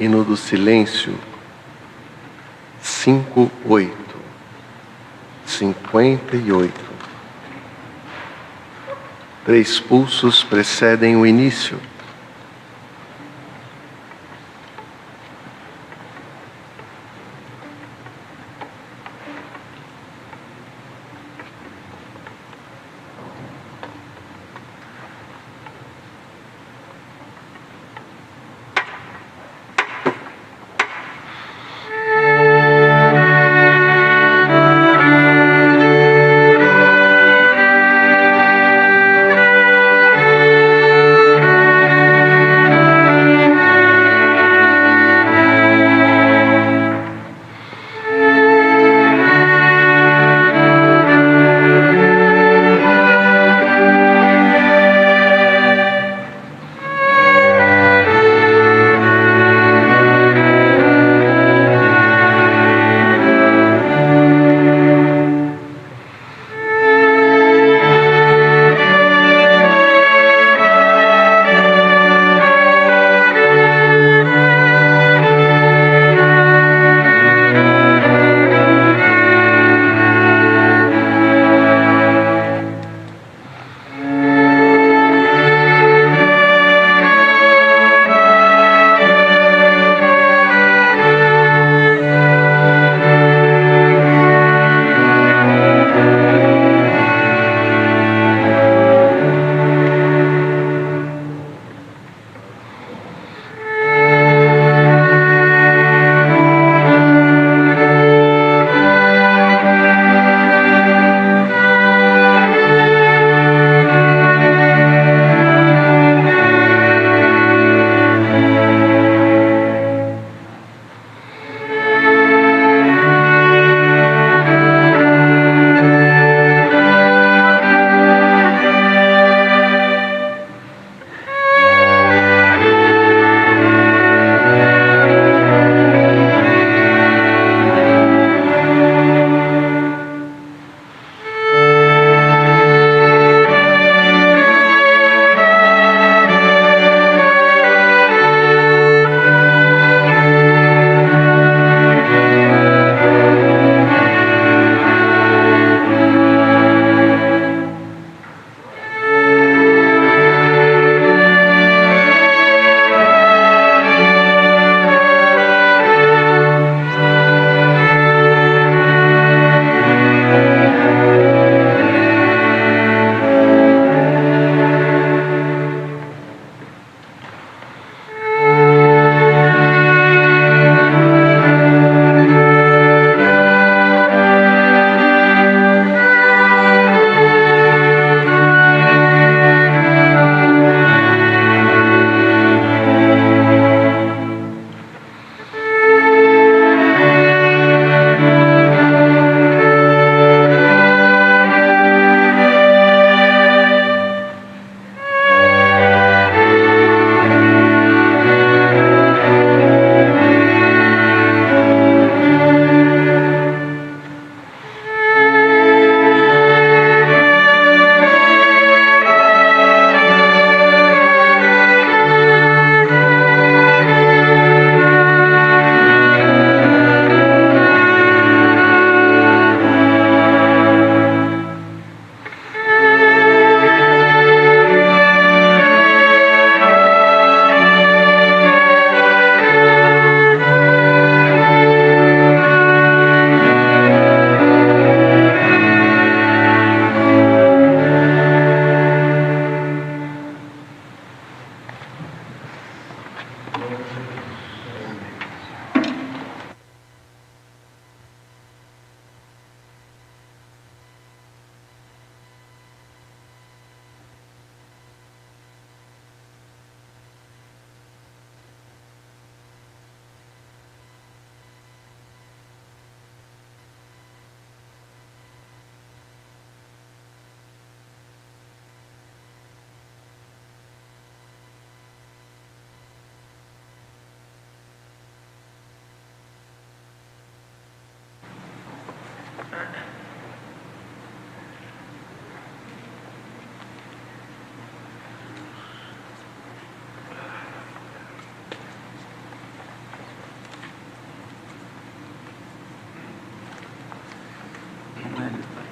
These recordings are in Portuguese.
Hino do silêncio, 58, 58. 3 pulsos precedem o início.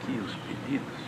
Aqui os pedidos.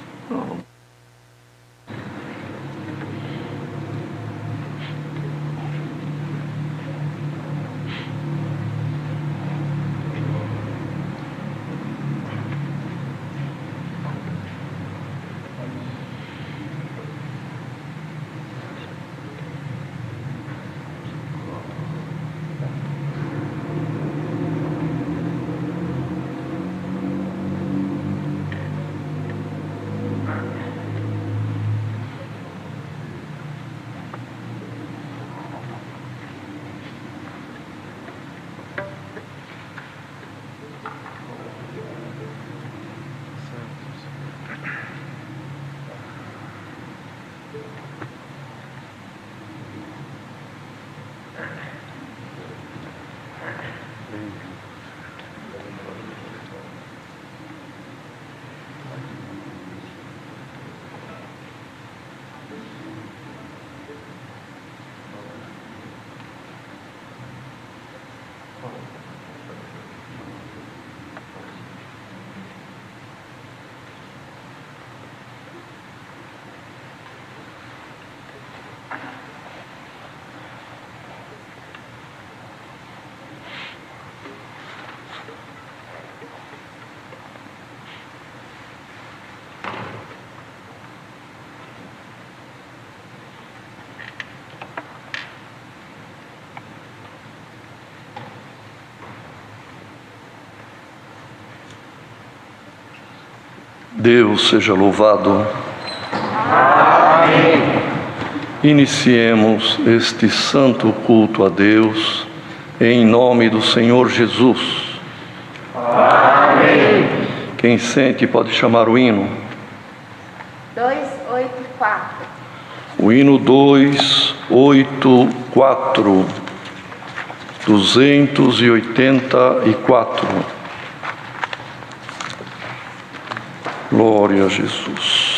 Deus seja louvado. Amém. Iniciemos este santo culto a Deus em nome do Senhor Jesus. Amém. Quem sente pode chamar o hino. 284. O hino 284, 284. Glória a Jesus.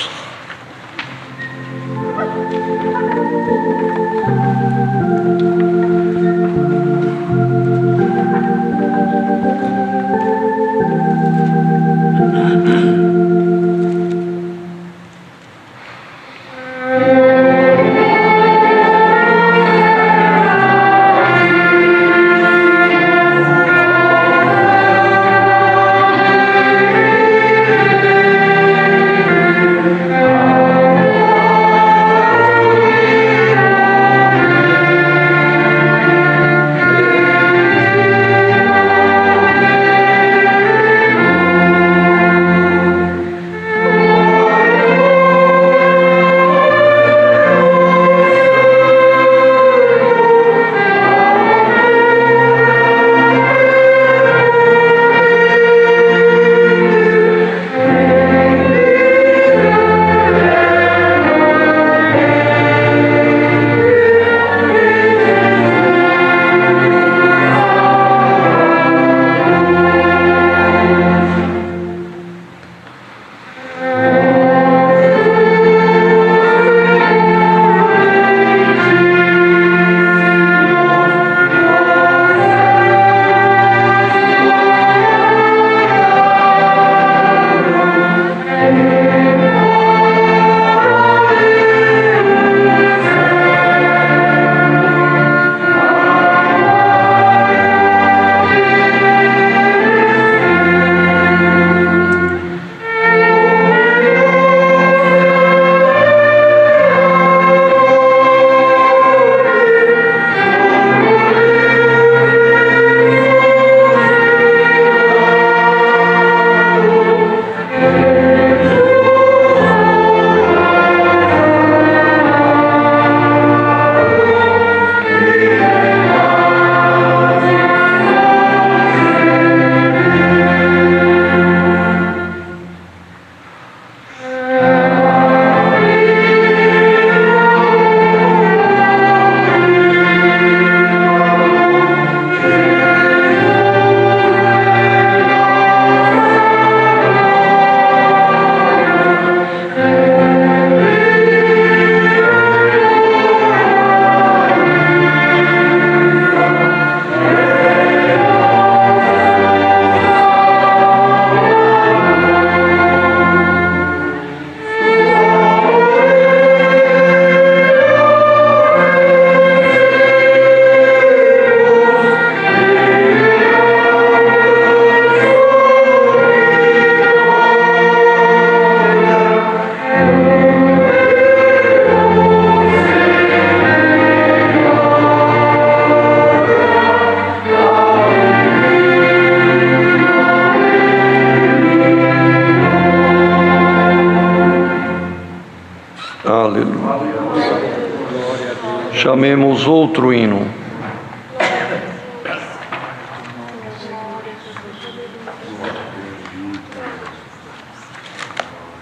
Chamemos outro hino.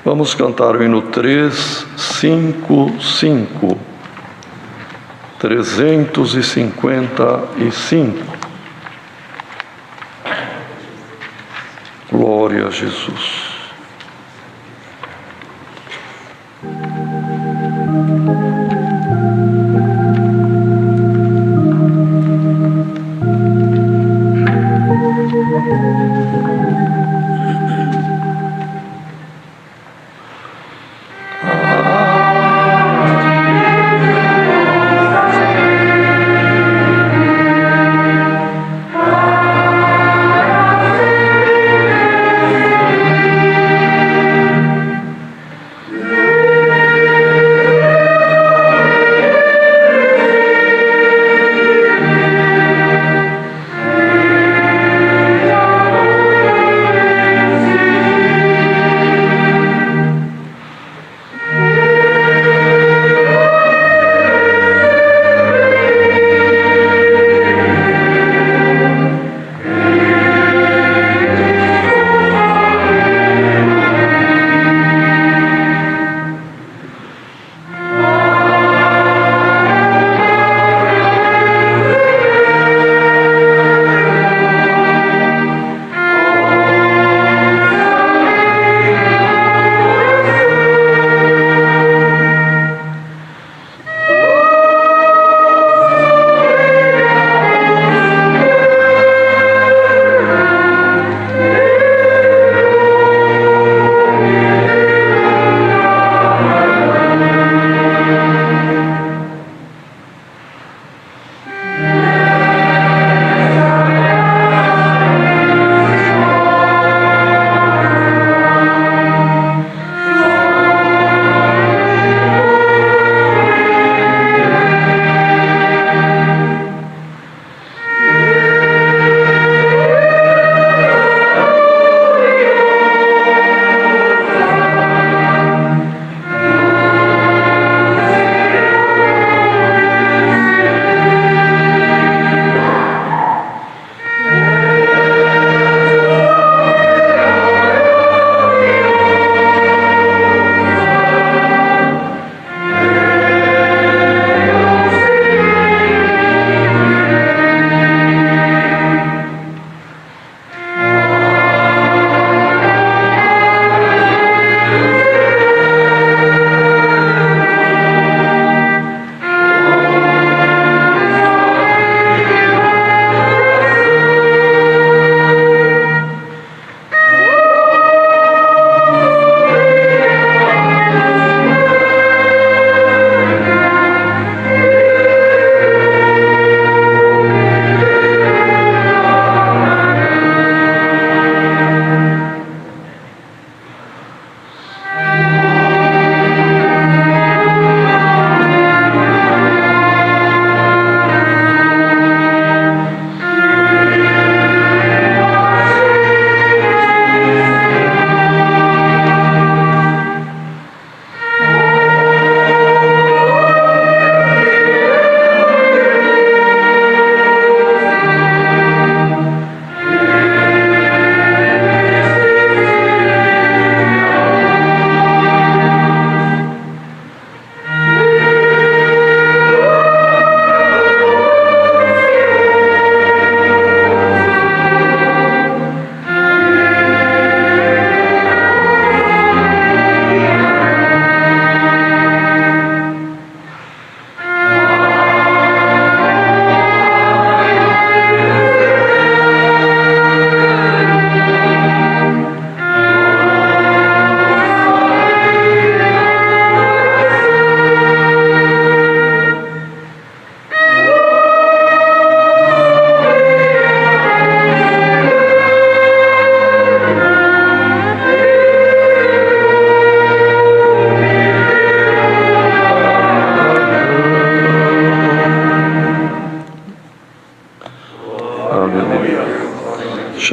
Vamos cantar o hino 355. 355. Glória a Jesus.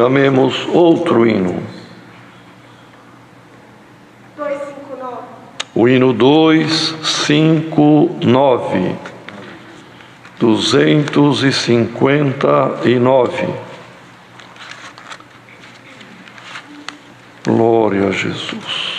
Chamemos outro hino. 259. O hino 259. 259. Glória a Jesus.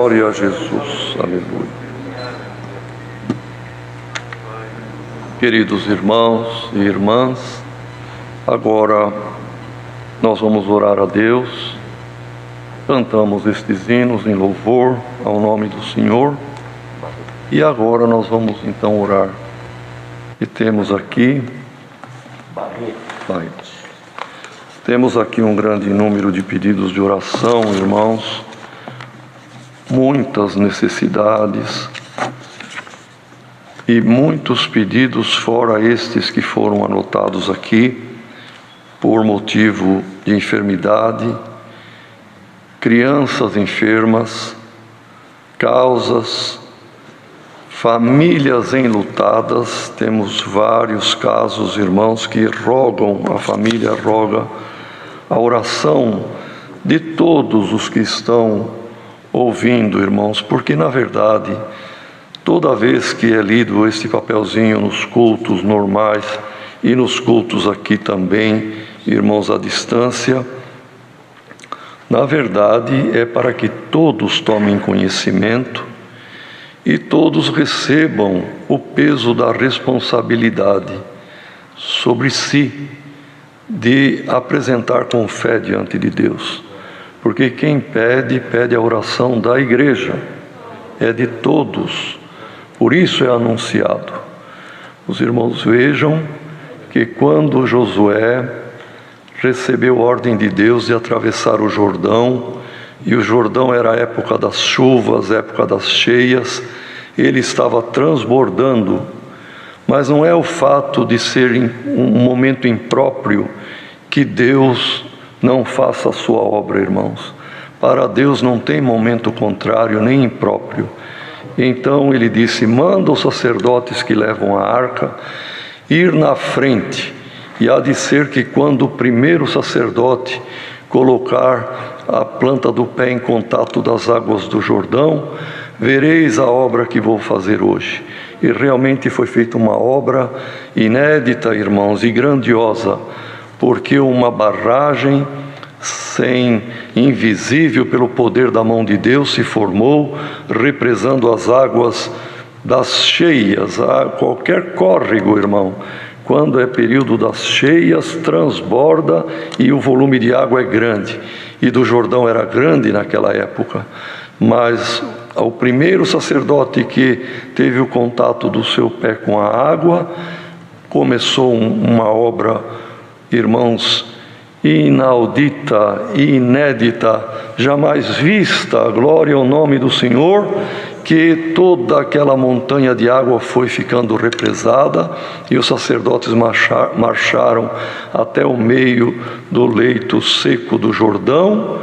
Glória a Jesus. Aleluia. Queridos irmãos e irmãs, agora nós vamos orar a Deus. Cantamos estes hinos em louvor ao nome do Senhor. E agora nós vamos então orar. E temos aqui temos aqui um grande número de pedidos de oração, irmãos, muitas necessidades e muitos pedidos, fora estes que foram anotados aqui, por motivo de enfermidade, crianças enfermas, causas, famílias enlutadas. Temos vários casos, irmãos, que rogam, a família roga a oração de todos os que estão ouvindo, irmãos, porque na verdade, toda vez que é lido este papelzinho nos cultos normais e nos cultos aqui também, irmãos à distância, na verdade é para que todos tomem conhecimento e todos recebam o peso da responsabilidade sobre si de apresentar com fé diante de Deus. Porque quem pede, pede a oração da igreja, é de todos, por isso é anunciado. Os irmãos vejam que quando Josué recebeu ordem de Deus de atravessar o Jordão, e o Jordão era a época das chuvas, a época das cheias, ele estava transbordando, mas não é o fato de ser um momento impróprio que Deus não faça a sua obra, irmãos. Para Deus não tem momento contrário nem impróprio. Então ele disse: manda os sacerdotes que levam a arca ir na frente, e há de ser que quando o primeiro sacerdote colocar a planta do pé em contato das águas do Jordão, vereis a obra que vou fazer hoje. E realmente foi feita uma obra inédita, irmãos, e grandiosa, porque uma barragem invisível pelo poder da mão de Deus se formou, represando as águas das cheias. Qualquer córrego, irmão, quando é período das cheias, transborda e o volume de água é grande. E do Jordão era grande naquela época. Mas o primeiro sacerdote que teve o contato do seu pé com a água, começou uma obra, irmãos, inaudita e inédita, jamais vista. Glória ao nome do Senhor. Que toda aquela montanha de água foi ficando represada, e os sacerdotes marcharam até o meio do leito seco do Jordão,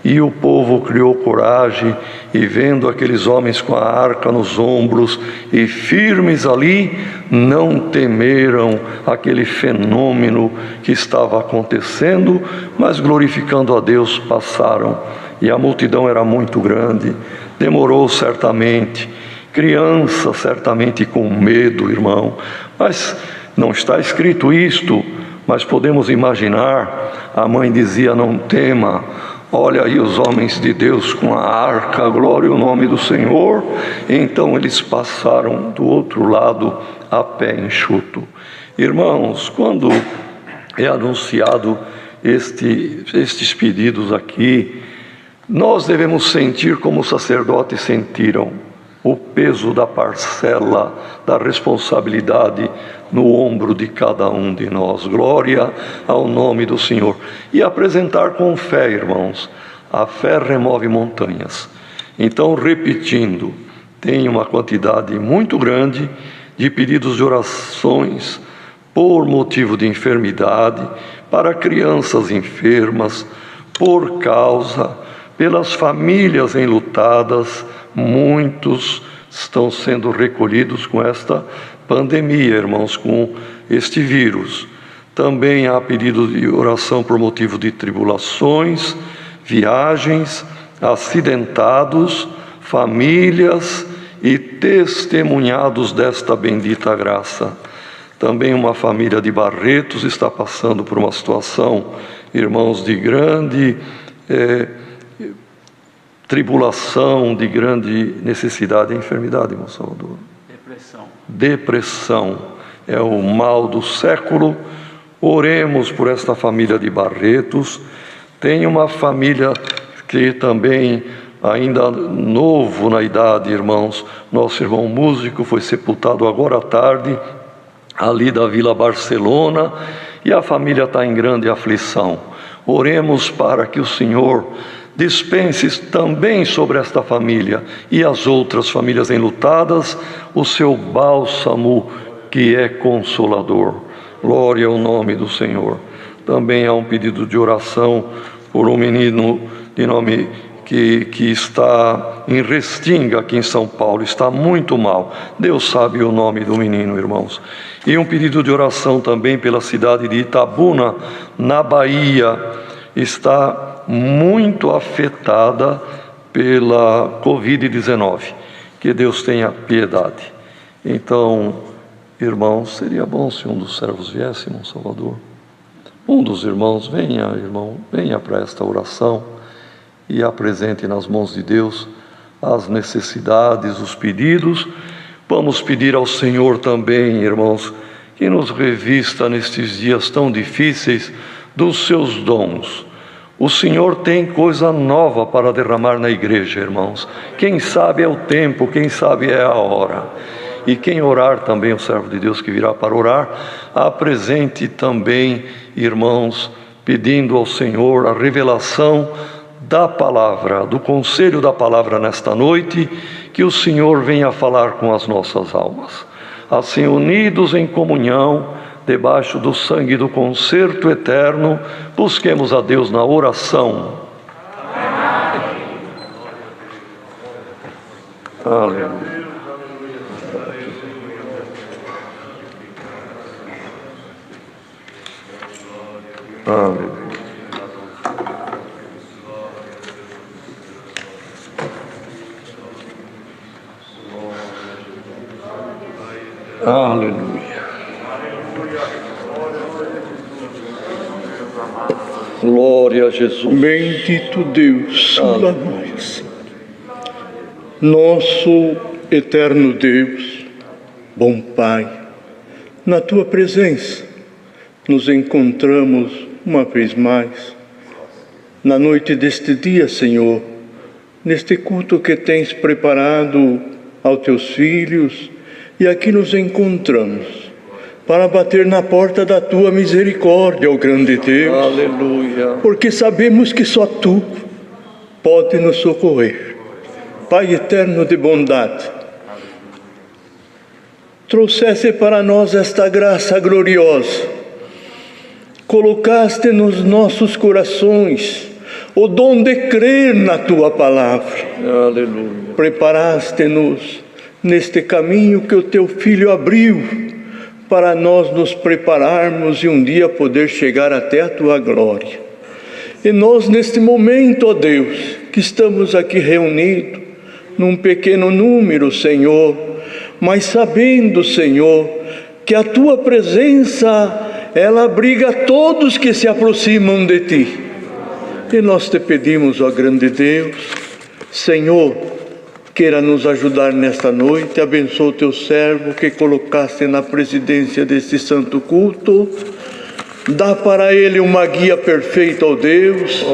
e o povo criou coragem, e vendo aqueles homens com a arca nos ombros e firmes ali, não temeram aquele fenômeno que estava acontecendo, mas glorificando a Deus passaram. E a multidão era muito grande, demorou certamente, criança certamente com medo, irmão, mas não está escrito isto, mas podemos imaginar. A mãe dizia: não tema, olha aí os homens de Deus com a arca, glória ao nome do Senhor. Então eles passaram do outro lado a pé enxuto. Irmãos, quando é anunciado estes pedidos aqui, nós devemos sentir como os sacerdotes sentiram o peso da parcela, da responsabilidade no ombro de cada um de nós. Glória ao nome do Senhor. E apresentar com fé, irmãos. A fé remove montanhas. Então, repetindo, tem uma quantidade muito grande de pedidos de orações por motivo de enfermidade, para crianças enfermas, por causa, pelas famílias enlutadas. Muitos estão sendo recolhidos com esta pandemia, irmãos, com este vírus. Também há pedido de oração por motivo de tribulações, viagens, acidentados, famílias e testemunhados desta bendita graça. Também uma família de Barretos está passando por uma situação, irmãos, de grande tribulação, de grande necessidade e enfermidade, irmão Salvador. Depressão é o mal do século. Oremos por esta família de Barretos. Tem uma família que também, ainda novo na idade, irmãos, nosso irmão músico foi sepultado agora à tarde, ali da Vila Barcelona, e a família está em grande aflição. Oremos para que o Senhor dispense também sobre esta família e as outras famílias enlutadas o seu bálsamo que é consolador. Glória ao nome do Senhor. Também há um pedido de oração por um menino de nome que está em Restinga, aqui em São Paulo, está muito mal. Deus sabe o nome do menino, irmãos. E um pedido de oração também pela cidade de Itabuna, na Bahia, está muito afetada pela Covid-19. Que Deus tenha piedade. Então, irmãos, seria bom se um dos servos viesse, irmão Salvador. Um dos irmãos, venha para esta oração e apresente nas mãos de Deus as necessidades, os pedidos. Vamos pedir ao Senhor também, irmãos, que nos revista nestes dias tão difíceis dos seus dons. O Senhor tem coisa nova para derramar na igreja, irmãos. Quem sabe é o tempo, quem sabe é a hora. E quem orar também, o servo de Deus que virá para orar, apresente também, irmãos, pedindo ao Senhor a revelação da palavra, do conselho da palavra nesta noite, que o Senhor venha falar com as nossas almas. Assim, unidos em comunhão, debaixo do sangue do concerto eterno, busquemos a Deus na oração. Aleluia. Aleluia. Aleluia. Glória a Jesus. Bendito Deus, nós, nosso eterno Deus, bom Pai, na Tua presença nos encontramos uma vez mais, na noite deste dia, Senhor, neste culto que tens preparado aos Teus filhos, e aqui nos encontramos para bater na porta da Tua misericórdia, ó grande Deus. Aleluia. Porque sabemos que só Tu pode nos socorrer. Pai eterno de bondade, trouxeste para nós esta graça gloriosa, colocaste nos nossos corações o dom de crer na Tua palavra. Aleluia. Preparaste-nos neste caminho que o Teu Filho abriu, para nós nos prepararmos e um dia poder chegar até a Tua glória. E nós, neste momento, ó Deus, que estamos aqui reunidos, num pequeno número, Senhor, mas sabendo, Senhor, que a Tua presença, ela abriga todos que se aproximam de Ti. E nós te pedimos, ó grande Deus, Senhor, queira nos ajudar nesta noite, abençoa o Teu servo que colocaste na presidência deste santo culto, dá para ele uma guia perfeita, ó Deus,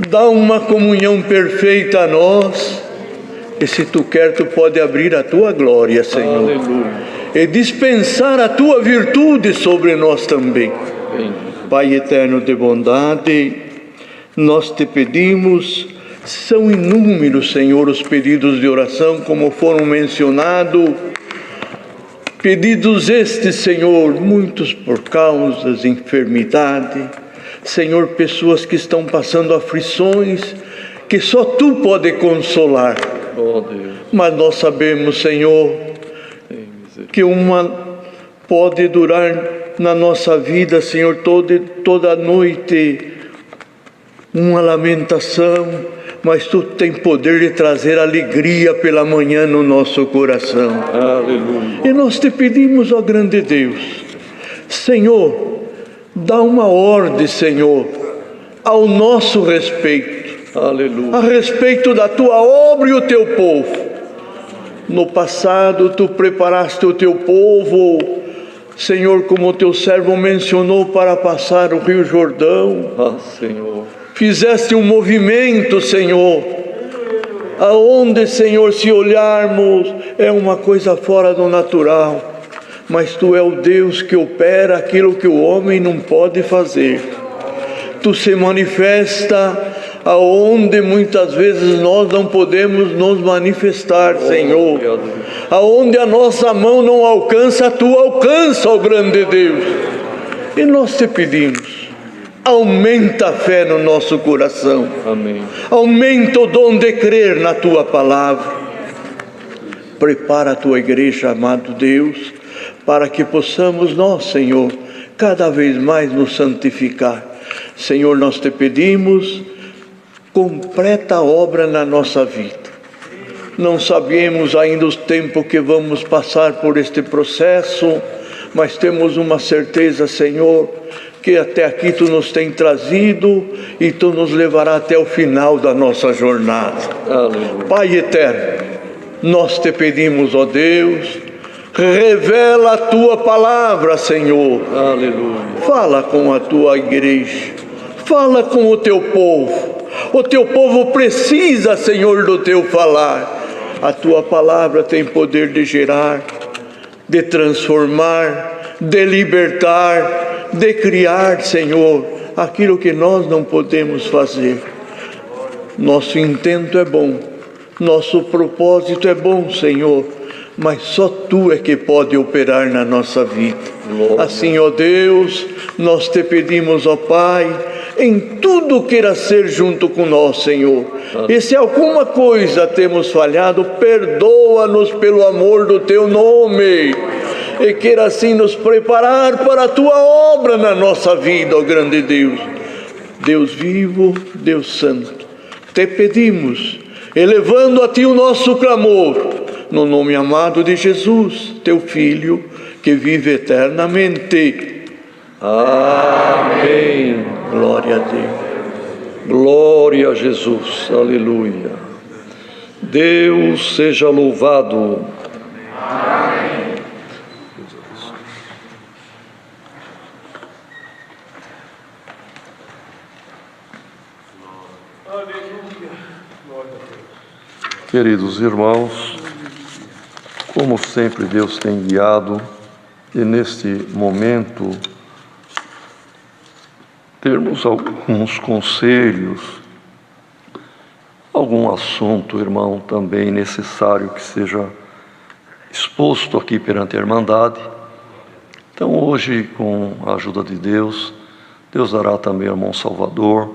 dá uma comunhão perfeita a nós, e se Tu quer, Tu pode abrir a Tua glória, Senhor, aleluia, e dispensar a Tua virtude sobre nós também. Pai eterno de bondade, nós te pedimos. São inúmeros, Senhor, os pedidos de oração, como foram mencionados. Pedidos estes, Senhor, muitos por causas, enfermidade. Senhor, pessoas que estão passando aflições, que só Tu pode consolar. Oh, Deus. Mas nós sabemos, Senhor, que uma pode durar na nossa vida, Senhor, toda noite, uma lamentação, mas Tu tem poder de trazer alegria pela manhã no nosso coração. Aleluia. E nós te pedimos, ó grande Deus, Senhor, dá uma ordem, Senhor, ao nosso respeito. Aleluia. A respeito da Tua obra e o Teu povo. No passado, Tu preparaste o Teu povo, Senhor, como o Teu servo mencionou, para passar o Rio Jordão. Ah, Senhor. Fizeste um movimento, Senhor, aonde, Senhor, se olharmos, é uma coisa fora do natural, mas Tu é o Deus que opera aquilo que o homem não pode fazer. Tu se manifesta aonde muitas vezes nós não podemos nos manifestar, Senhor. Aonde a nossa mão não alcança, Tu alcança, ó grande Deus. E nós Te pedimos, aumenta a fé no nosso coração. Amém. Aumenta o dom de crer na Tua palavra. Prepara a Tua igreja, amado Deus, para que possamos nós, Senhor, cada vez mais nos santificar. Senhor, nós Te pedimos, completa a obra na nossa vida. Não sabemos ainda os tempos que vamos passar por este processo, mas temos uma certeza, Senhor, que até aqui Tu nos tem trazido e Tu nos levará até o final da nossa jornada. Aleluia. Pai eterno, nós Te pedimos, ó Deus, revela a Tua palavra, Senhor. Aleluia. Fala com a Tua igreja, fala com o Teu povo. O Teu povo precisa, Senhor, do Teu falar. A Tua palavra tem poder de gerar, de transformar, de libertar, de criar, Senhor, aquilo que nós não podemos fazer. Nosso intento é bom, nosso propósito é bom, Senhor, mas só Tu é que pode operar na nossa vida. Assim, ó Deus, nós Te pedimos, ó Pai, em tudo queira ser junto com nós, Senhor. E se alguma coisa temos falhado, perdoa-nos pelo amor do Teu nome. E queira assim nos preparar para a Tua obra na nossa vida, ó grande Deus. Deus vivo, Deus santo, Te pedimos, elevando a Ti o nosso clamor, no nome amado de Jesus, Teu Filho, que vive eternamente. Amém. Glória a Deus. Glória a Jesus. Aleluia. Deus seja louvado. Queridos irmãos, como sempre Deus tem guiado, e neste momento termos alguns conselhos, algum assunto, irmão, também necessário que seja exposto aqui perante a Irmandade. Então hoje, com a ajuda de Deus, Deus dará também ao irmão Salvador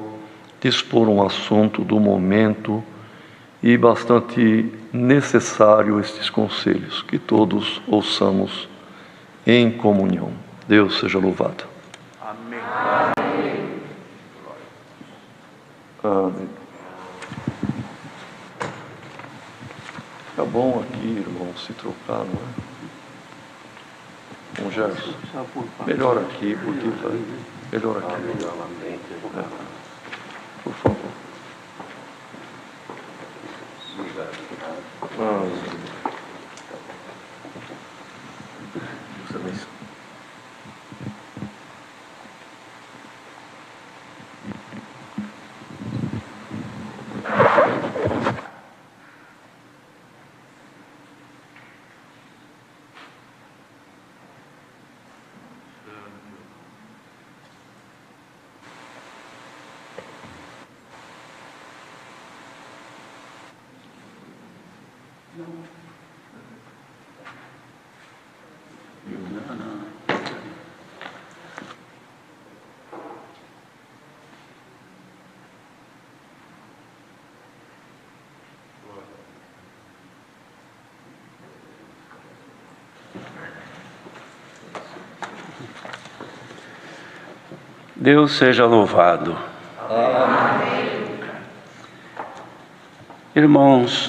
dispor um assunto do momento e bastante necessário estes conselhos, que todos ouçamos em comunhão. Deus seja louvado. Amém. Amém. Fica bom aqui, irmão, se trocar, não é? Com Gerson. Melhor aqui, porque vai. Melhor aqui. É. Por favor. Deus seja louvado. Amém. Irmãos,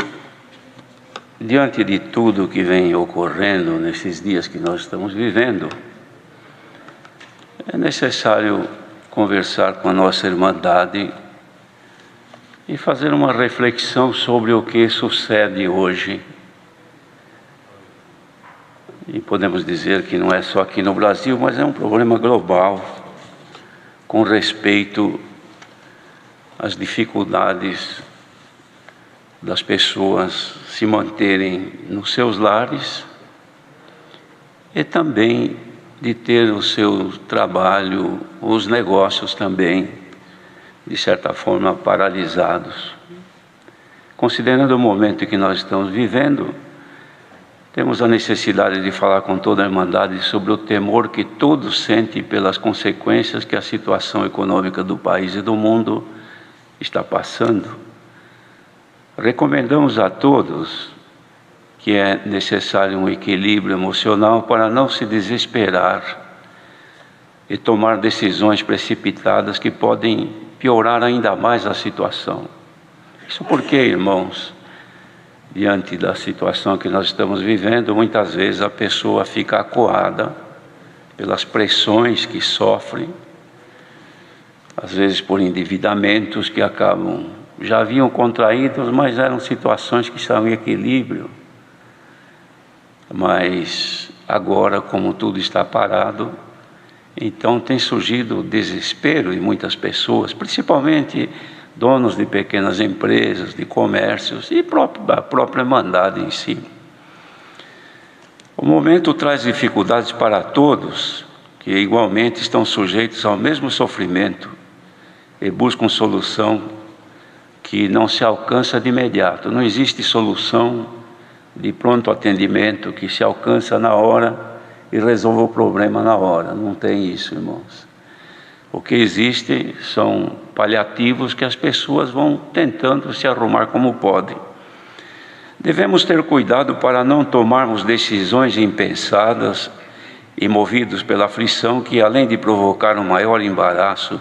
diante de tudo que vem ocorrendo nesses dias que nós estamos vivendo, é necessário conversar com a nossa Irmandade e fazer uma reflexão sobre o que sucede hoje. E podemos dizer que não é só aqui no Brasil, mas é um problema global, com respeito às dificuldades das pessoas se manterem nos seus lares e também de ter o seu trabalho, os negócios também de certa forma, paralisados. Considerando o momento que nós estamos vivendo, temos a necessidade de falar com toda a Irmandade sobre o temor que todos sentem pelas consequências que a situação econômica do país e do mundo está passando. Recomendamos a todos que é necessário um equilíbrio emocional para não se desesperar e tomar decisões precipitadas que podem piorar ainda mais a situação. Isso porque, irmãos, diante da situação que nós estamos vivendo, muitas vezes a pessoa fica acuada pelas pressões que sofre, às vezes por endividamentos que acabam, já haviam contraídos, mas eram situações que estavam em equilíbrio. Mas agora, como tudo está parado, então tem surgido o desespero em muitas pessoas, principalmente donos de pequenas empresas, de comércios e a própria Irmandade em si. O momento traz dificuldades para todos, que igualmente estão sujeitos ao mesmo sofrimento e buscam solução que não se alcança de imediato. Não existe solução de pronto atendimento que se alcança na hora e resolve o problema na hora. Não tem isso, irmãos. O que existe são paliativos que as pessoas vão tentando se arrumar como podem. Devemos ter cuidado para não tomarmos decisões impensadas e movidos pela aflição que, além de provocar um maior embaraço,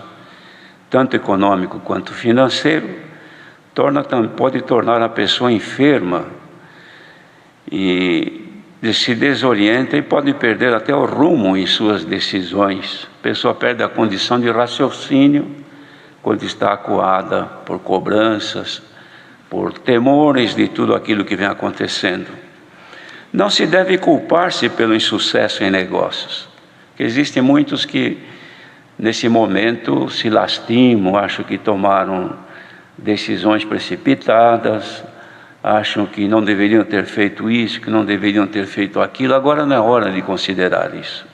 tanto econômico quanto financeiro, pode tornar a pessoa enferma e se desorienta e pode perder até o rumo em suas decisões. A pessoa perde a condição de raciocínio quando está acuada por cobranças, por temores de tudo aquilo que vem acontecendo. Não se deve culpar-se pelo insucesso em negócios, porque existem muitos que nesse momento se lastimam, acham que tomaram decisões precipitadas, acham que não deveriam ter feito isso, que não deveriam ter feito aquilo. Agora não é hora de considerar isso,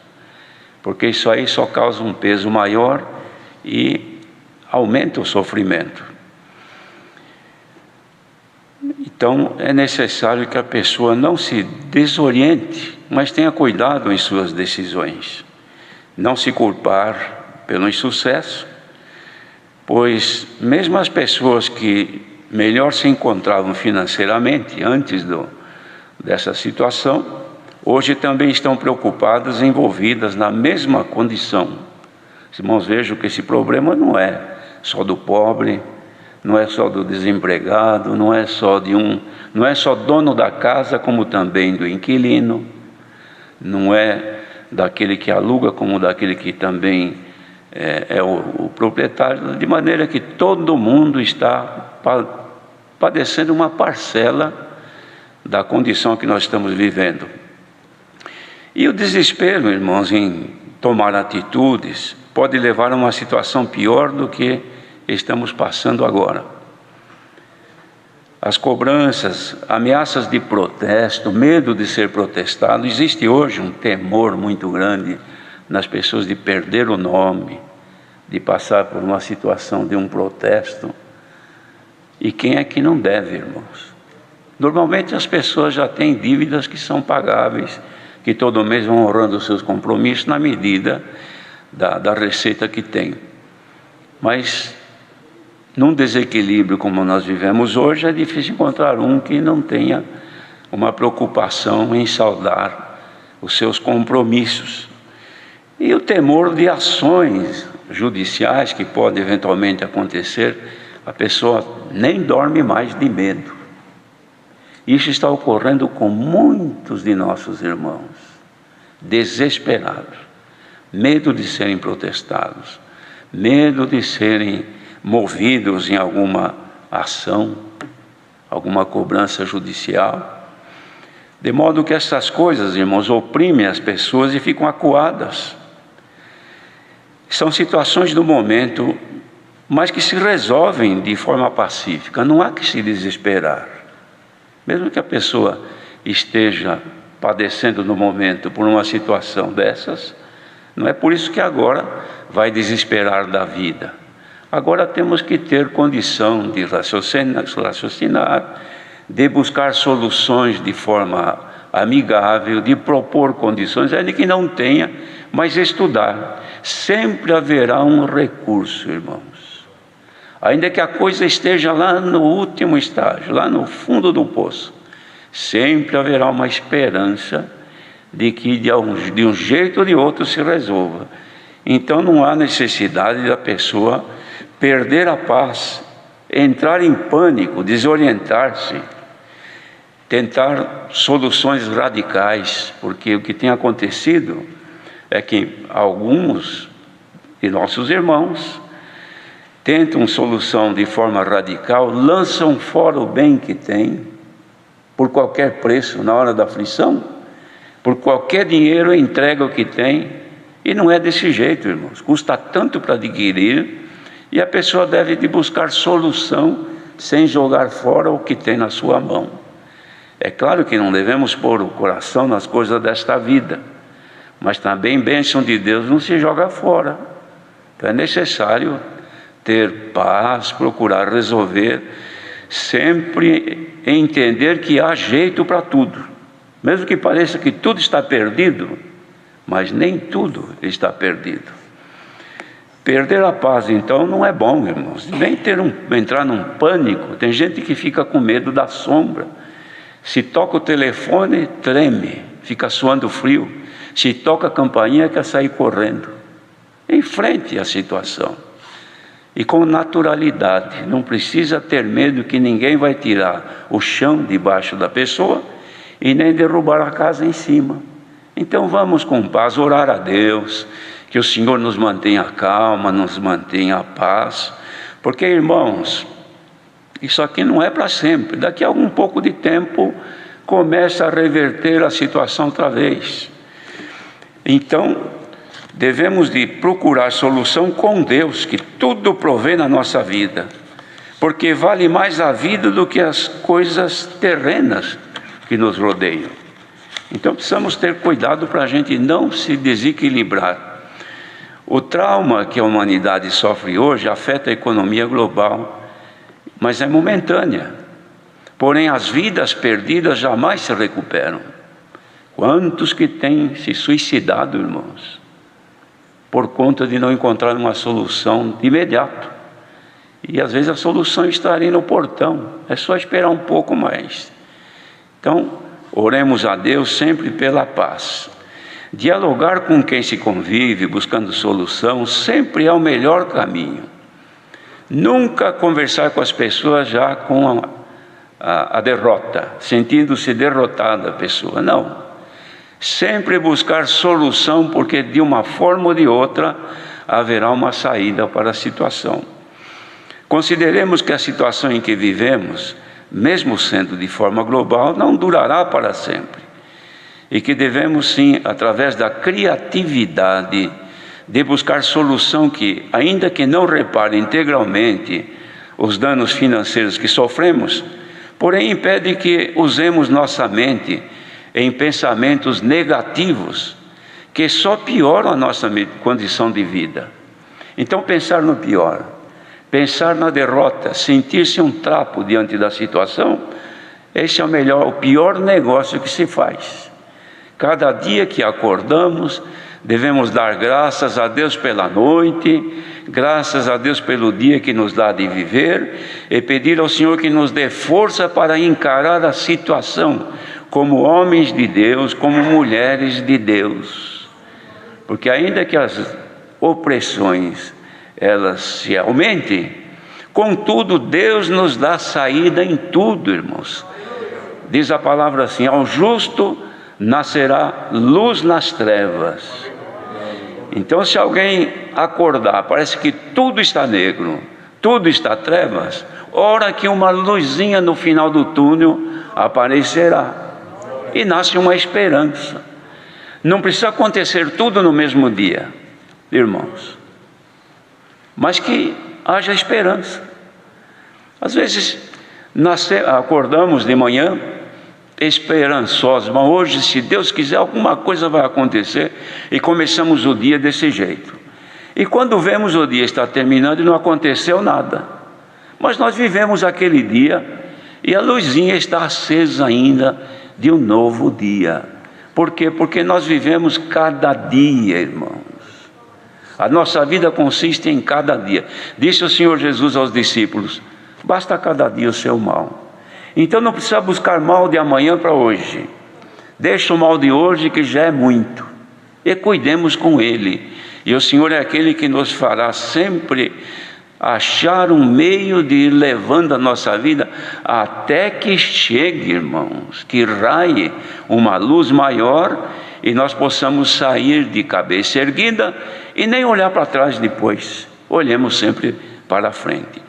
porque isso aí só causa um peso maior e aumenta o sofrimento. Então é necessário que a pessoa não se desoriente, mas tenha cuidado em suas decisões. Não se culpar pelo insucesso, pois mesmo as pessoas que melhor se encontravam financeiramente antes dessa situação, hoje também estão preocupadas, envolvidas na mesma condição. Os irmãos, vejam que esse problema não é só do pobre, não é só do desempregado, não é só dono da casa, como também do inquilino, não é daquele que aluga, como daquele que também é o proprietário, de maneira que todo mundo está padecendo uma parcela da condição que nós estamos vivendo. E o desespero, irmãos, em tomar atitudes, pode levar a uma situação pior do que estamos passando agora. As cobranças, ameaças de protesto, medo de ser protestado. Existe hoje um temor muito grande nas pessoas de perder o nome, de passar por uma situação de um protesto. E quem é que não deve, irmãos? Normalmente as pessoas já têm dívidas que são pagáveis, que todo mês vão honrando os seus compromissos na medida da receita que tem. Mas num desequilíbrio como nós vivemos hoje, é difícil encontrar um que não tenha uma preocupação em saldar os seus compromissos. E o temor de ações judiciais que podem eventualmente acontecer, a pessoa nem dorme mais de medo. Isso está ocorrendo com muitos de nossos irmãos, desesperados, medo de serem protestados, medo de serem movidos em alguma ação, alguma cobrança judicial. De modo que essas coisas, irmãos, oprimem as pessoas e ficam acuadas. São situações do momento, mas que se resolvem de forma pacífica. Não há que se desesperar. Mesmo que a pessoa esteja padecendo no momento por uma situação dessas, não é por isso que agora vai desesperar da vida. Agora temos que ter condição de raciocinar, de buscar soluções de forma amigável, de propor condições, ainda que não tenha, mas estudar. Sempre haverá um recurso, irmãos. Ainda que a coisa esteja lá no último estágio, lá no fundo do poço, sempre haverá uma esperança de que de um jeito ou de outro se resolva. Então não há necessidade da pessoa perder a paz, entrar em pânico, desorientar-se, tentar soluções radicais, porque o que tem acontecido é que alguns de nossos irmãos tentam solução de forma radical, lançam fora o bem que têm, por qualquer preço, na hora da aflição, por qualquer dinheiro entrega o que tem, e não é desse jeito, irmãos. Custa tanto para adquirir, e a pessoa deve de buscar solução sem jogar fora o que tem na sua mão. É claro que não devemos pôr o coração nas coisas desta vida, mas também bênção de Deus não se joga fora. Então é necessário ter paz, procurar resolver, sempre entender que há jeito para tudo, mesmo que pareça que tudo está perdido, mas nem tudo está perdido. Perder a paz, então, não é bom, irmãos. Nem entrar num pânico. Tem gente que fica com medo da sombra. Se toca o telefone, treme, fica suando frio. Se toca a campainha, quer sair correndo. Enfrente a situação. E com naturalidade. Não precisa ter medo que ninguém vai tirar o chão debaixo da pessoa e nem derrubar a casa em cima. Então vamos com paz orar a Deus, que o Senhor nos mantenha calma, nos mantenha a paz, porque, irmãos, isso aqui não é para sempre. Daqui a algum pouco de tempo começa a reverter a situação outra vez. Então devemos de procurar solução com Deus, que tudo provê na nossa vida, porque vale mais a vida do que as coisas terrenas que nos rodeiam. Então precisamos ter cuidado para a gente não se desequilibrar. O trauma que a humanidade sofre hoje afeta a economia global, mas é momentânea. Porém, as vidas perdidas jamais se recuperam. Quantos que têm se suicidado, irmãos, por conta de não encontrar uma solução de imediato? E às vezes a solução está ali no portão, é só esperar um pouco mais. Então, oremos a Deus sempre pela paz. Dialogar com quem se convive, buscando solução, sempre é o melhor caminho. Nunca conversar com as pessoas já com a derrota, sentindo-se derrotada a pessoa, não. Sempre buscar solução, porque de uma forma ou de outra haverá uma saída para a situação. Consideremos que a situação em que vivemos, mesmo sendo de forma global, não durará para sempre. E que devemos sim, através da criatividade, de buscar solução que, ainda que não repare integralmente os danos financeiros que sofremos, porém impede que usemos nossa mente em pensamentos negativos, que só pioram a nossa condição de vida. Então pensar no pior, pensar na derrota, sentir-se um trapo diante da situação, esse é o pior negócio que se faz. Cada dia que acordamos, devemos dar graças a Deus pela noite, graças a Deus pelo dia que nos dá de viver, e pedir ao Senhor que nos dê força para encarar a situação como homens de Deus, como mulheres de Deus. Porque ainda que as opressões elas se aumentem, contudo Deus nos dá saída em tudo, irmãos. Diz a palavra assim: ao justo nascerá luz nas trevas. Então, se alguém acordar, parece que tudo está negro, tudo está trevas, ora que uma luzinha no final do túnel aparecerá, e nasce uma esperança. Não precisa acontecer tudo no mesmo dia, irmãos, mas que haja esperança. Às vezes acordamos de manhã esperançosos, mas hoje, se Deus quiser, alguma coisa vai acontecer, e começamos o dia desse jeito. E quando vemos o dia está terminando e não aconteceu nada. Mas nós vivemos aquele dia e a luzinha está acesa ainda de um novo dia. Por quê? Porque nós vivemos cada dia, irmãos. A nossa vida consiste em cada dia. Disse o Senhor Jesus aos discípulos: basta cada dia o seu mal. Então não precisa buscar mal de amanhã para hoje. Deixa o mal de hoje, que já é muito, e cuidemos com ele. E o Senhor é aquele que nos fará sempre achar um meio de ir levando a nossa vida até que chegue, irmãos, que raie uma luz maior e nós possamos sair de cabeça erguida e nem olhar para trás depois. Olhemos sempre para a frente.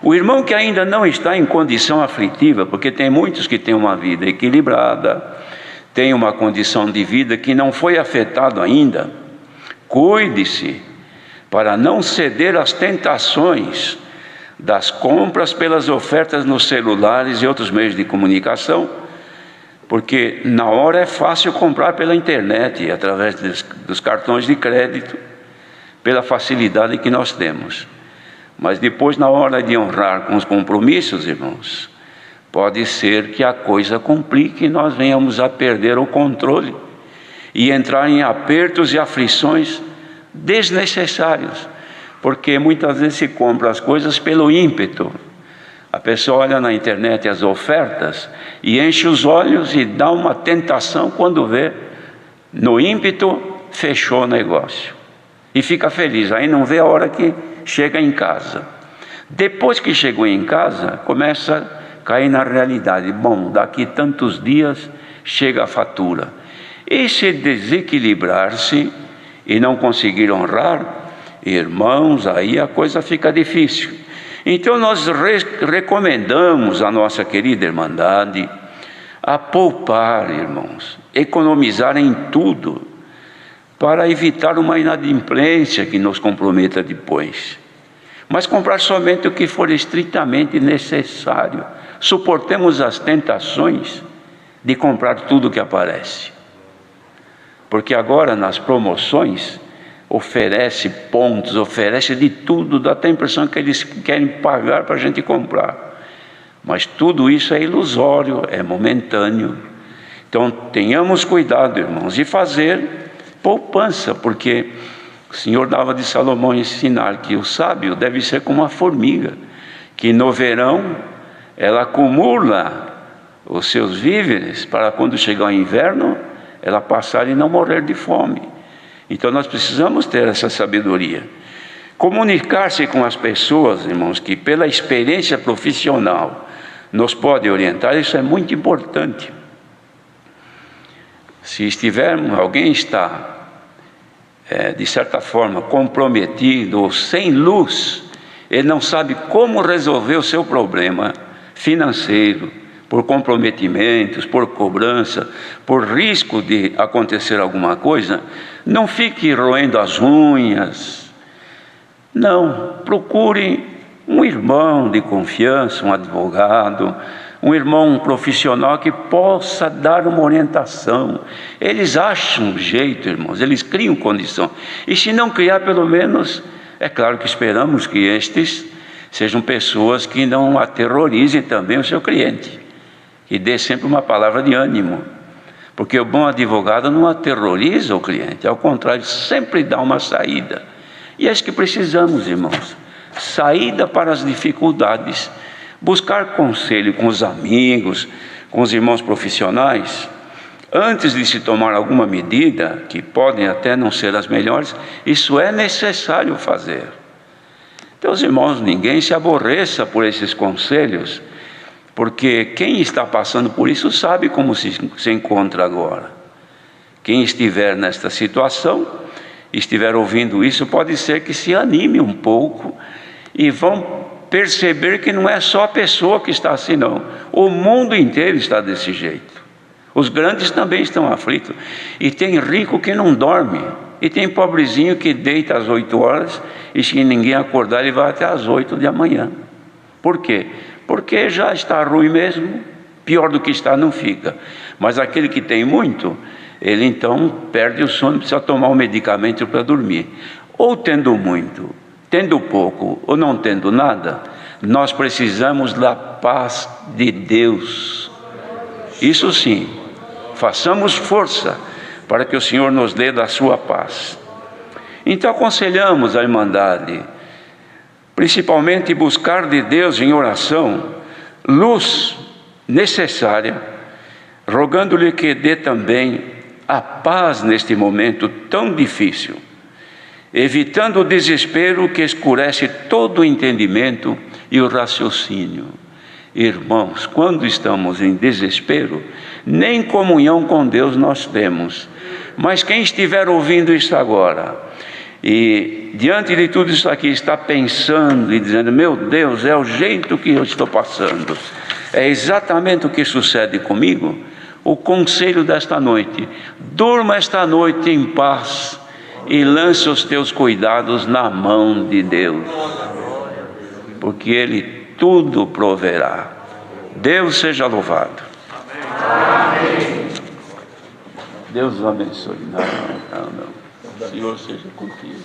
O irmão que ainda não está em condição aflitiva, porque tem muitos que têm uma vida equilibrada, tem uma condição de vida que não foi afetado ainda, cuide-se para não ceder às tentações das compras pelas ofertas nos celulares e outros meios de comunicação, porque na hora é fácil comprar pela internet, através dos cartões de crédito, pela facilidade que nós temos. Mas depois, na hora de honrar com os compromissos, irmãos, pode ser que a coisa complique e nós venhamos a perder o controle e entrar em apertos e aflições desnecessários, porque muitas vezes se compra as coisas pelo ímpeto. A pessoa olha na internet as ofertas e enche os olhos e dá uma tentação, quando vê, no ímpeto, fechou o negócio e fica feliz, aí não vê a hora que chega em casa. Depois que chegou em casa, começa a cair na realidade: bom, daqui tantos dias chega a fatura. E se desequilibrar-se e não conseguir honrar, irmãos, aí a coisa fica difícil. Então nós recomendamos à nossa querida Irmandade a poupar, irmãos, economizar em tudo, para evitar uma inadimplência que nos comprometa depois. Mas comprar somente o que for estritamente necessário. Suportemos as tentações de comprar tudo que aparece. Porque agora nas promoções oferece pontos, oferece de tudo, dá até a impressão que eles querem pagar para a gente comprar. Mas tudo isso é ilusório, é momentâneo. Então tenhamos cuidado, irmãos, de fazer poupança, porque o Senhor dava de Salomão ensinar que o sábio deve ser como uma formiga, que no verão ela acumula os seus víveres para quando chegar o inverno ela passar e não morrer de fome. Então nós precisamos ter essa sabedoria. Comunicar-se com as pessoas, irmãos, que pela experiência profissional nos pode orientar, isso é muito importante. Se alguém está de certa forma comprometido ou sem luz, ele não sabe como resolver o seu problema financeiro, por comprometimentos, por cobrança, por risco de acontecer alguma coisa, não fique roendo as unhas. Não, procure um irmão de confiança, um advogado, um irmão profissional que possa dar uma orientação. Eles acham um jeito, irmãos, eles criam condição. E se não criar, pelo menos, é claro que esperamos que estes sejam pessoas que não aterrorizem também o seu cliente, que dê sempre uma palavra de ânimo, porque o bom advogado não aterroriza o cliente, ao contrário, sempre dá uma saída. E é isso que precisamos, irmãos, saída para as dificuldades, buscar conselho com os amigos, com os irmãos profissionais, antes de se tomar alguma medida, que podem até não ser as melhores, isso é necessário fazer. Então, os irmãos, ninguém se aborreça por esses conselhos, porque quem está passando por isso sabe como se encontra agora. Quem estiver nesta situação, estiver ouvindo isso, pode ser que se anime um pouco e vão perceber que não é só a pessoa que está assim, não. O mundo inteiro está desse jeito. Os grandes também estão aflitos. E tem rico que não dorme. E tem pobrezinho que deita às 8 horas e se ninguém acordar ele vai até às 8 da manhã. Por quê? Porque já está ruim mesmo, pior do que está não fica. Mas aquele que tem muito, ele então perde o sono, precisa tomar um medicamento para dormir. ou tendo muito, tendo pouco ou não tendo nada, nós precisamos da paz de Deus. Isso sim, façamos força para que o Senhor nos dê da sua paz. Então aconselhamos a Irmandade, principalmente buscar de Deus em oração luz necessária, rogando-lhe que dê também a paz neste momento tão difícil, evitando o desespero que escurece todo o entendimento e o raciocínio. Irmãos, quando estamos em desespero, nem comunhão com Deus nós temos. Mas quem estiver ouvindo isso agora, e diante de tudo isso aqui está pensando e dizendo: meu Deus, é o jeito que eu estou passando, é exatamente o que sucede comigo, o conselho desta noite: durma esta noite em paz e lance os teus cuidados na mão de Deus, porque Ele tudo proverá. Deus seja louvado. Amém. Deus o abençoe. Não. O Senhor seja contigo.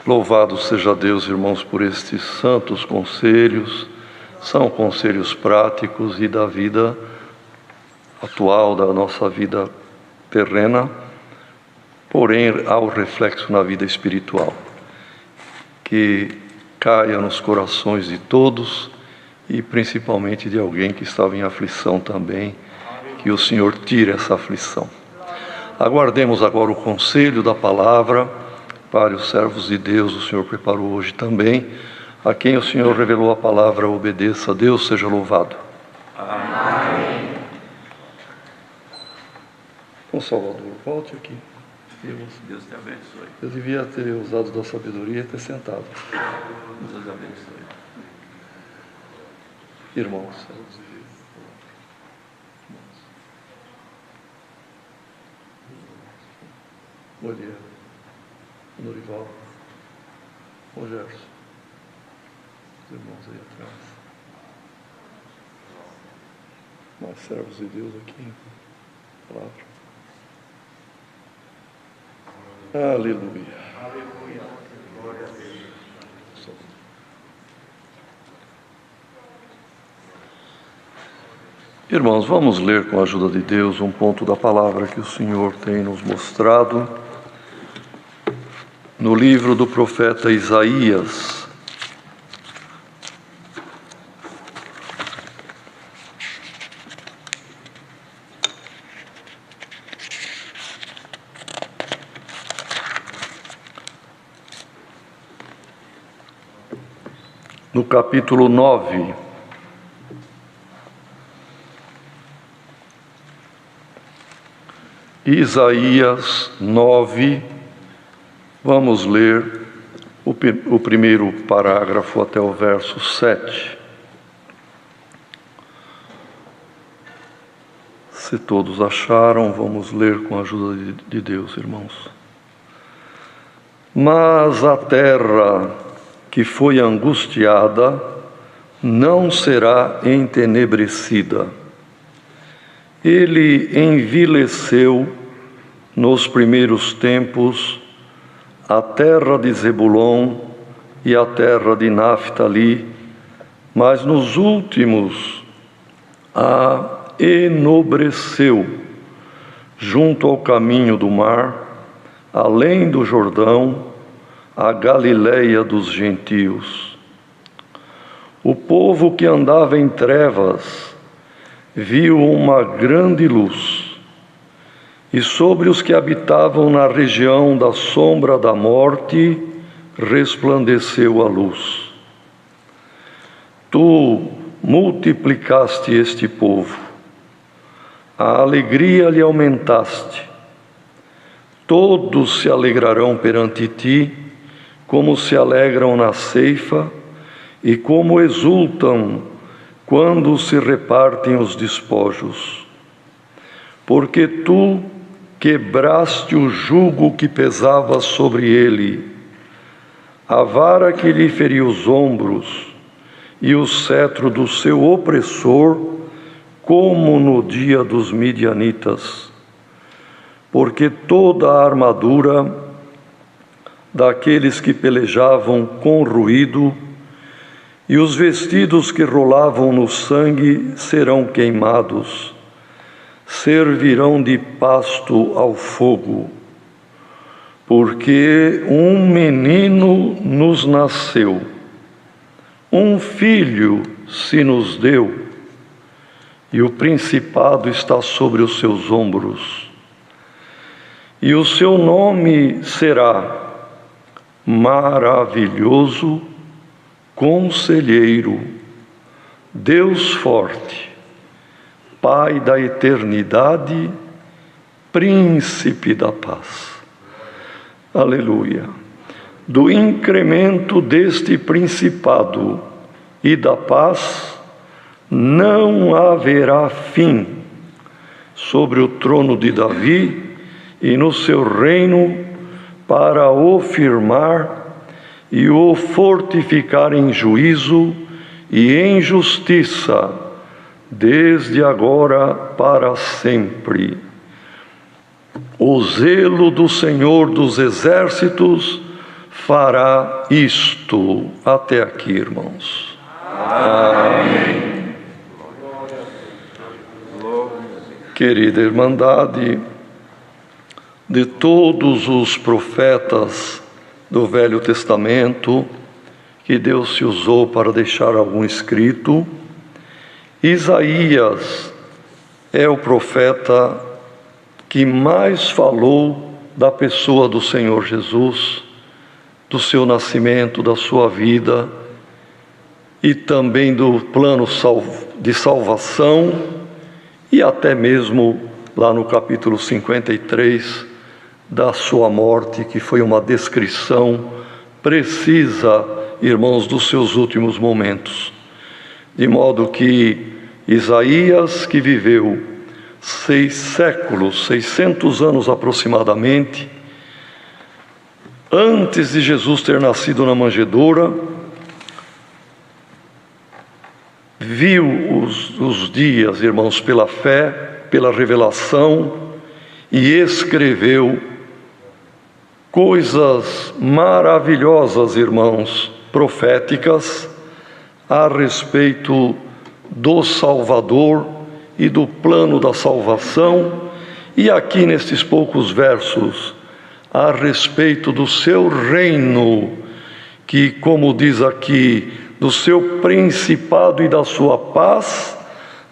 Louvado seja Deus, irmãos, por estes santos conselhos. São conselhos práticos e da vida atual, da nossa vida terrena, porém há o reflexo na vida espiritual. Que caia nos corações de todos e principalmente de alguém que estava em aflição também, que o Senhor tire essa aflição. Aguardemos agora o conselho da palavra para os servos de Deus. O Senhor preparou hoje também. A quem o Senhor revelou a palavra, obedeça. Deus seja louvado. Amém. Bom, Salvador, volte aqui. Deus te abençoe. Eu devia ter usado da sabedoria e ter sentado. Deus abençoe. Irmãos, servos de Deus. Mulher, Norival, o Gerson, os irmãos aí atrás. Mais servos de Deus aqui. Palavra. Aleluia. Aleluia. Glória a Deus. Irmãos, vamos ler com a ajuda de Deus um ponto da palavra que o Senhor tem nos mostrado no livro do profeta Isaías. No capítulo 9, Isaías 9, vamos ler o primeiro parágrafo até o verso 7. Se todos acharam, vamos ler com a ajuda de Deus, irmãos. Mas a terra que foi angustiada não será entenebrecida. Ele envileceu nos primeiros tempos a terra de Zebulon e a terra de Naftali, mas nos últimos a enobreceu junto ao caminho do mar, além do Jordão, a Galileia dos gentios. O povo que andava em trevas viu uma grande luz, e sobre os que habitavam na região da sombra da morte resplandeceu a luz. Tu multiplicaste este povo, a alegria lhe aumentaste. Todos se alegrarão perante ti, como se alegram na ceifa, e como exultam quando se repartem os despojos. Porque tu quebraste o jugo que pesava sobre ele, a vara que lhe feria os ombros, e o cetro do seu opressor, como no dia dos midianitas. Porque toda a armadura daqueles que pelejavam com ruído e os vestidos que rolavam no sangue serão queimados, servirão de pasto ao fogo. Porque um menino nos nasceu, um filho se nos deu, e o principado está sobre os seus ombros. E o seu nome será Maravilhoso, Conselheiro, Deus Forte, Pai da Eternidade, Príncipe da Paz. Aleluia. Do incremento deste principado e da paz não haverá fim sobre o trono de Davi e no seu reino, para o firmar e o fortificar em juízo e em justiça, desde agora para sempre. O zelo do Senhor dos Exércitos fará isto. Até aqui, irmãos. Amém. Querida Irmandade, de todos os profetas do Velho Testamento, que Deus se usou para deixar algum escrito, Isaías é o profeta que mais falou da pessoa do Senhor Jesus, do seu nascimento, da sua vida, e também do plano de salvação, e até mesmo lá no capítulo 53, da sua morte, que foi uma descrição precisa, irmãos, dos seus últimos momentos. De modo que Isaías, que viveu 6 séculos, 600 anos aproximadamente, antes de Jesus ter nascido na manjedoura, viu os dias, irmãos, pela fé, pela revelação, e escreveu coisas maravilhosas, irmãos, proféticas, a respeito do Salvador e do plano da salvação, e aqui nestes poucos versos, a respeito do seu reino, que, como diz aqui, do seu principado e da sua paz,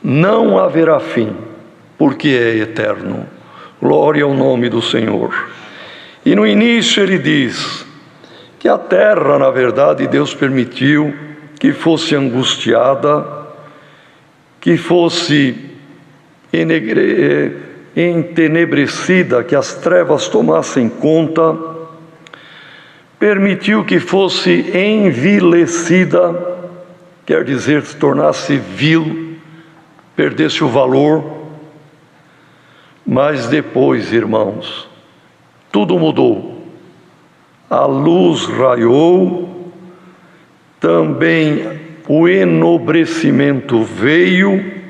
não haverá fim, porque é eterno. Glória ao nome do Senhor. E no início ele diz que a terra, na verdade, Deus permitiu que fosse angustiada, que fosse entenebrecida, que as trevas tomassem conta, permitiu que fosse envilecida, quer dizer, se tornasse vil, perdesse o valor, mas depois, irmãos, tudo mudou. A luz raiou, também o enobrecimento veio,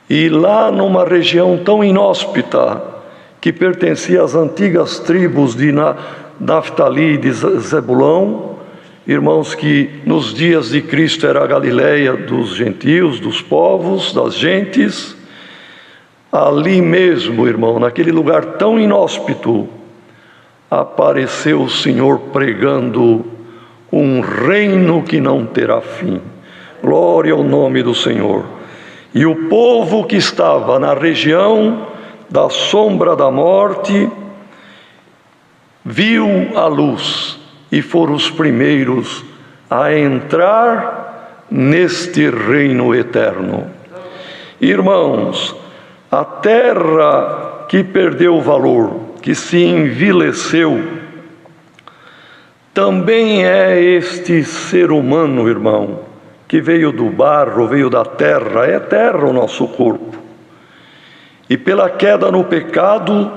e lá numa região tão inóspita, que pertencia às antigas tribos de Naftali e de Zebulão, irmãos, que nos dias de Cristo era a Galileia dos gentios, dos povos, das gentes, ali mesmo, irmão, naquele lugar tão inóspito, apareceu o Senhor pregando um reino que não terá fim. Glória ao nome do Senhor. E o povo que estava na região da sombra da morte viu a luz e foram os primeiros a entrar neste reino eterno. Irmãos, a terra que perdeu o valor, que se envileceu, também é este ser humano, irmão, que veio do barro, veio da terra, é terra o nosso corpo. E pela queda no pecado,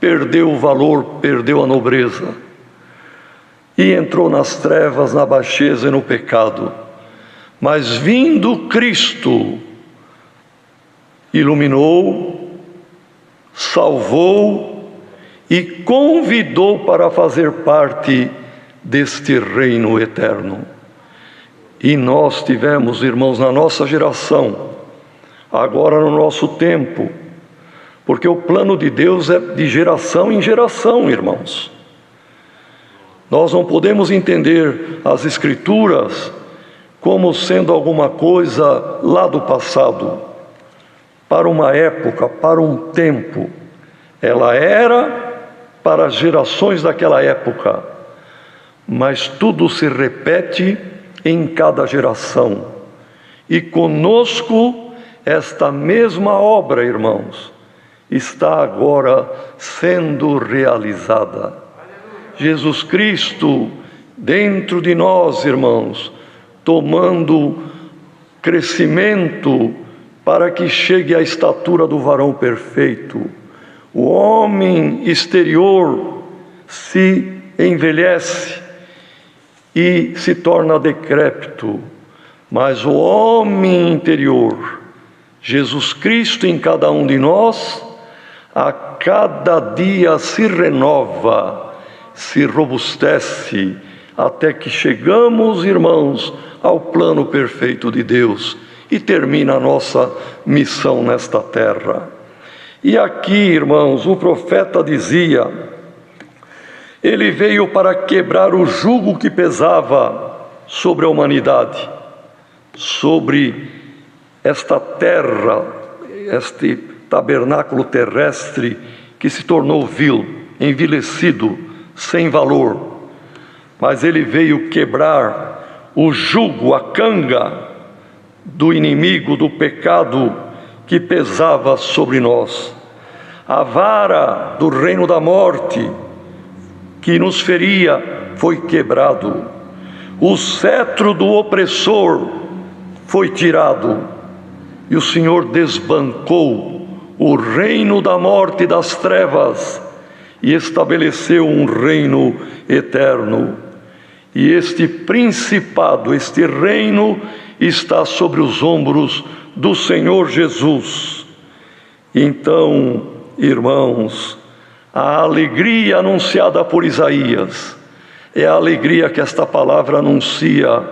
perdeu o valor, perdeu a nobreza. E entrou nas trevas, na baixeza e no pecado. Mas vindo Cristo, iluminou, salvou e convidou para fazer parte deste reino eterno. E nós tivemos, irmãos, na nossa geração, agora no nosso tempo, porque o plano de Deus é de geração em geração, irmãos. Nós não podemos entender as Escrituras como sendo alguma coisa lá do passado, para uma época, para um tempo. Ela era para as gerações daquela época, mas tudo se repete em cada geração. E conosco esta mesma obra, irmãos, está agora sendo realizada. Jesus Cristo dentro de nós, irmãos, tomando crescimento para que chegue à estatura do varão perfeito. O homem exterior se envelhece e se torna decrépito, mas o homem interior, Jesus Cristo em cada um de nós, a cada dia se renova, se robustece, até que chegamos, irmãos, ao plano perfeito de Deus e termina a nossa missão nesta terra. E aqui, irmãos, o profeta dizia: ele veio para quebrar o jugo que pesava sobre a humanidade, sobre esta terra, este tabernáculo terrestre que se tornou vil, envelhecido, sem valor. Mas ele veio quebrar o jugo, a canga do inimigo, do pecado que pesava sobre nós. A vara do reino da morte que nos feria foi quebrado. O cetro do opressor foi tirado. E o Senhor desbancou o reino da morte e das trevas e estabeleceu um reino eterno. E este principado, este reino, está sobre os ombros do Senhor Jesus. Então, irmãos, a alegria anunciada por Isaías é a alegria que esta palavra anuncia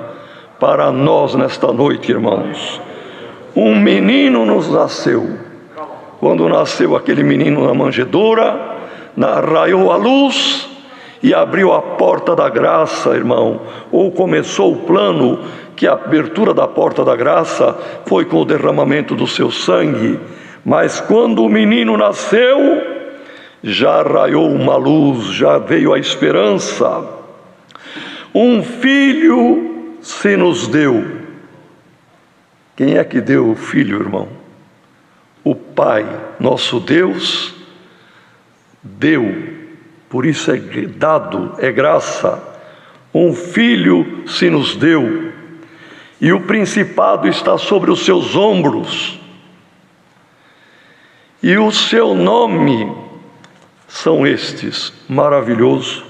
para nós nesta noite, irmãos. Um menino nos nasceu. Quando nasceu aquele menino na manjedoura, raiou a luz e abriu a porta da graça, irmão. Ou começou o plano que a abertura da porta da graça foi com o derramamento do seu sangue. Mas quando o menino nasceu, já raiou uma luz, já veio a esperança. Um filho se nos deu. Quem é que deu o filho, irmão? O Pai, nosso Deus, deu. Por isso é dado, é graça. Um filho se nos deu. E o principado está sobre os seus ombros. E o seu nome são estes: maravilhoso,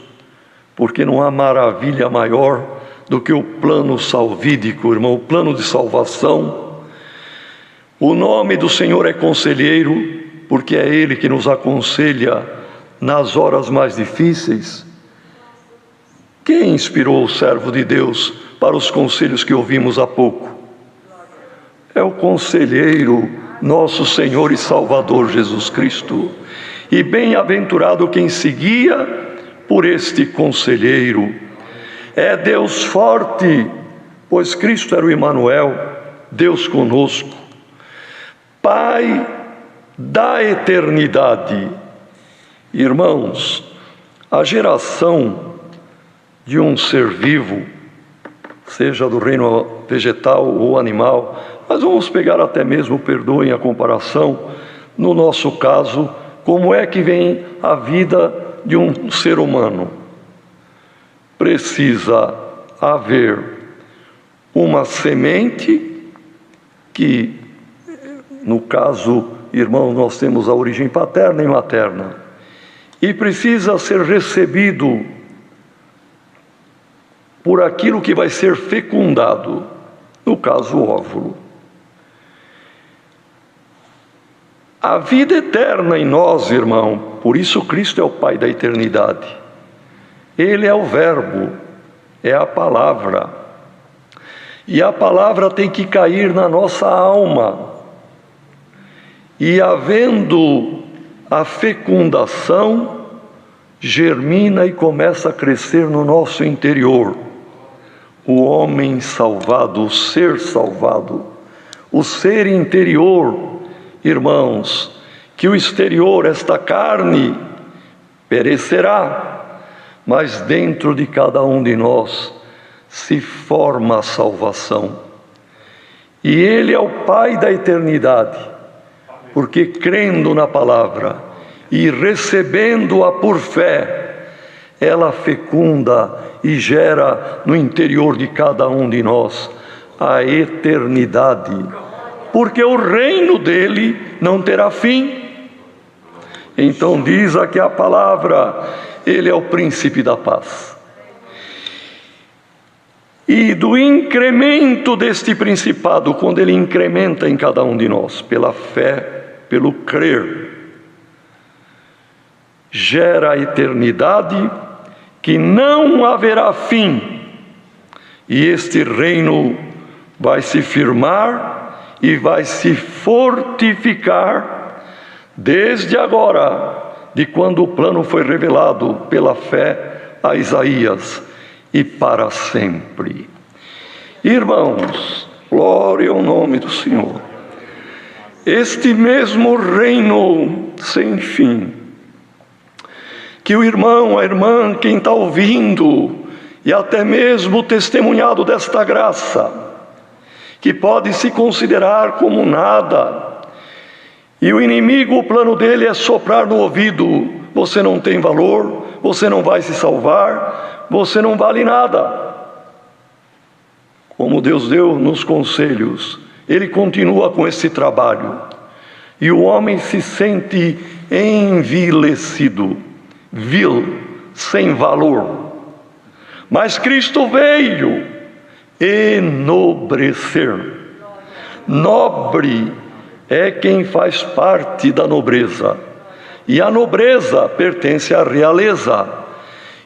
porque não há maravilha maior do que o plano salvídico, irmão, o plano de salvação. O nome do Senhor é conselheiro, porque é Ele que nos aconselha nas horas mais difíceis. Quem inspirou o servo de Deus para os conselhos que ouvimos há pouco? É o conselheiro, nosso Senhor e Salvador Jesus Cristo. E bem-aventurado quem se guia por este conselheiro. É Deus forte, pois Cristo era o Emanuel, Deus conosco. Pai da eternidade. Irmãos, a geração de um ser vivo, seja do reino vegetal ou animal, mas vamos pegar até mesmo, perdoem a comparação, no nosso caso, como é que vem a vida de um ser humano? Precisa haver uma semente que, no caso, irmãos, nós temos a origem paterna e materna, e precisa ser recebido por aquilo que vai ser fecundado, no caso, o óvulo. A vida eterna em nós, irmão, por isso Cristo é o Pai da eternidade. Ele é o Verbo, é a palavra. E a palavra tem que cair na nossa alma. E havendo a fecundação, germina e começa a crescer no nosso interior. O homem salvado, o ser salvado, o ser interior, irmãos, que o exterior, esta carne, perecerá, mas dentro de cada um de nós se forma a salvação. E Ele é o Pai da eternidade, porque crendo na palavra e recebendo-a por fé, ela fecunda e gera no interior de cada um de nós a eternidade, porque o reino dele não terá fim. Então diz aqui a palavra, ele é o príncipe da paz. E do incremento deste principado, quando ele incrementa em cada um de nós, pela fé, pelo crer, gera a eternidade que não haverá fim, e este reino vai se firmar e vai se fortificar desde agora, de quando o plano foi revelado pela fé a Isaías, e para sempre. Irmãos, glória ao nome do Senhor. Este mesmo reino sem fim, que o irmão, a irmã, quem está ouvindo, e até mesmo testemunhado desta graça, que pode se considerar como nada, e o inimigo, o plano dele é soprar no ouvido: você não tem valor, você não vai se salvar, você não vale nada. Como Deus deu nos conselhos, ele continua com esse trabalho, e o homem se sente envilecido, vil, sem valor. Mas Cristo veio enobrecer. Nobre é quem faz parte da nobreza, e a nobreza pertence à realeza,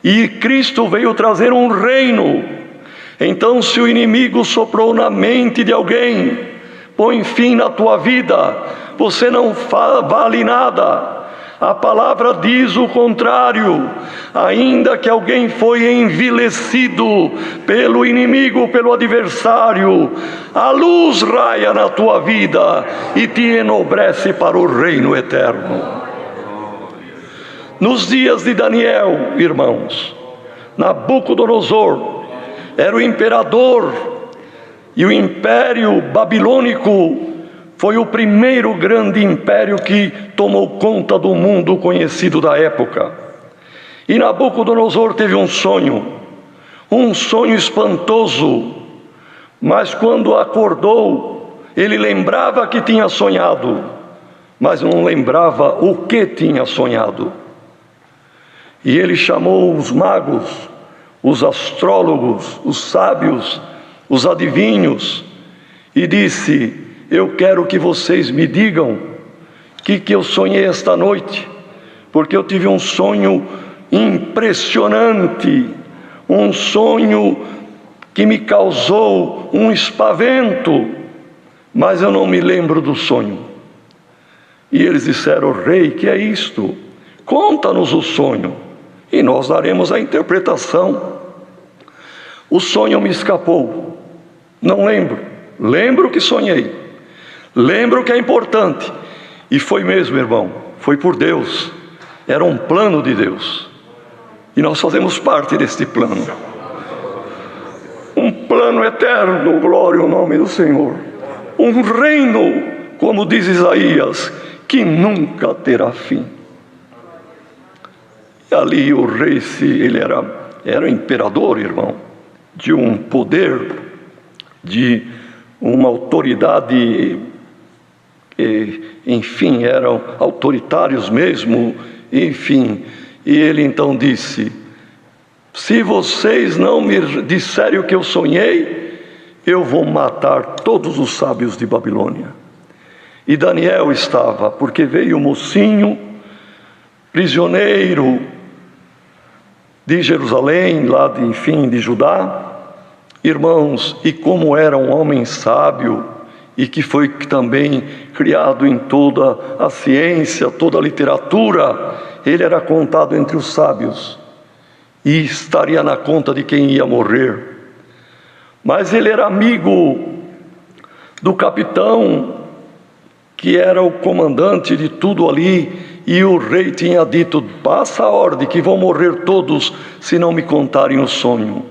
e Cristo veio trazer um reino. Então, se o inimigo soprou na mente de alguém: põe fim na tua vida, você não vale nada, a palavra diz o contrário. Ainda que alguém foi envilecido pelo inimigo, pelo adversário, a luz raia na tua vida e te enobrece para o reino eterno. Nos dias de Daniel, irmãos, Nabucodonosor era o imperador, e o império babilônico foi o primeiro grande império que tomou conta do mundo conhecido da época. E Nabucodonosor teve um sonho espantoso, mas quando acordou, ele lembrava que tinha sonhado, mas não lembrava o que tinha sonhado. E ele chamou os magos, os astrólogos, os sábios, os adivinhos, e disse: eu quero que vocês me digam o que eu sonhei esta noite, porque eu tive um sonho impressionante, um sonho que me causou um espavento, mas eu não me lembro do sonho. E eles disseram: rei, que é isto? Conta-nos o sonho, e nós daremos a interpretação. O sonho me escapou, não lembro. Lembro que sonhei, Lembra o que é importante. E foi mesmo, irmão, foi por Deus. Era um plano de Deus. E nós fazemos parte deste plano. Um plano eterno, glória ao nome do Senhor. Um reino, como diz Isaías, que nunca terá fim. E ali o rei, ele era imperador, irmão, de um poder, de uma autoridade, enfim, eram autoritários mesmo, enfim. E ele então disse: se vocês não me disserem o que eu sonhei, eu vou matar todos os sábios de Babilônia. E Daniel estava, porque veio o mocinho, prisioneiro de Jerusalém, lá de Judá, irmãos, e como era um homem sábio, e que foi também criado em toda a ciência, toda a literatura, ele era contado entre os sábios, e estaria na conta de quem ia morrer. Mas ele era amigo do capitão, que era o comandante de tudo ali, e o rei tinha dito: passa a ordem que vão morrer todos se não me contarem o sonho.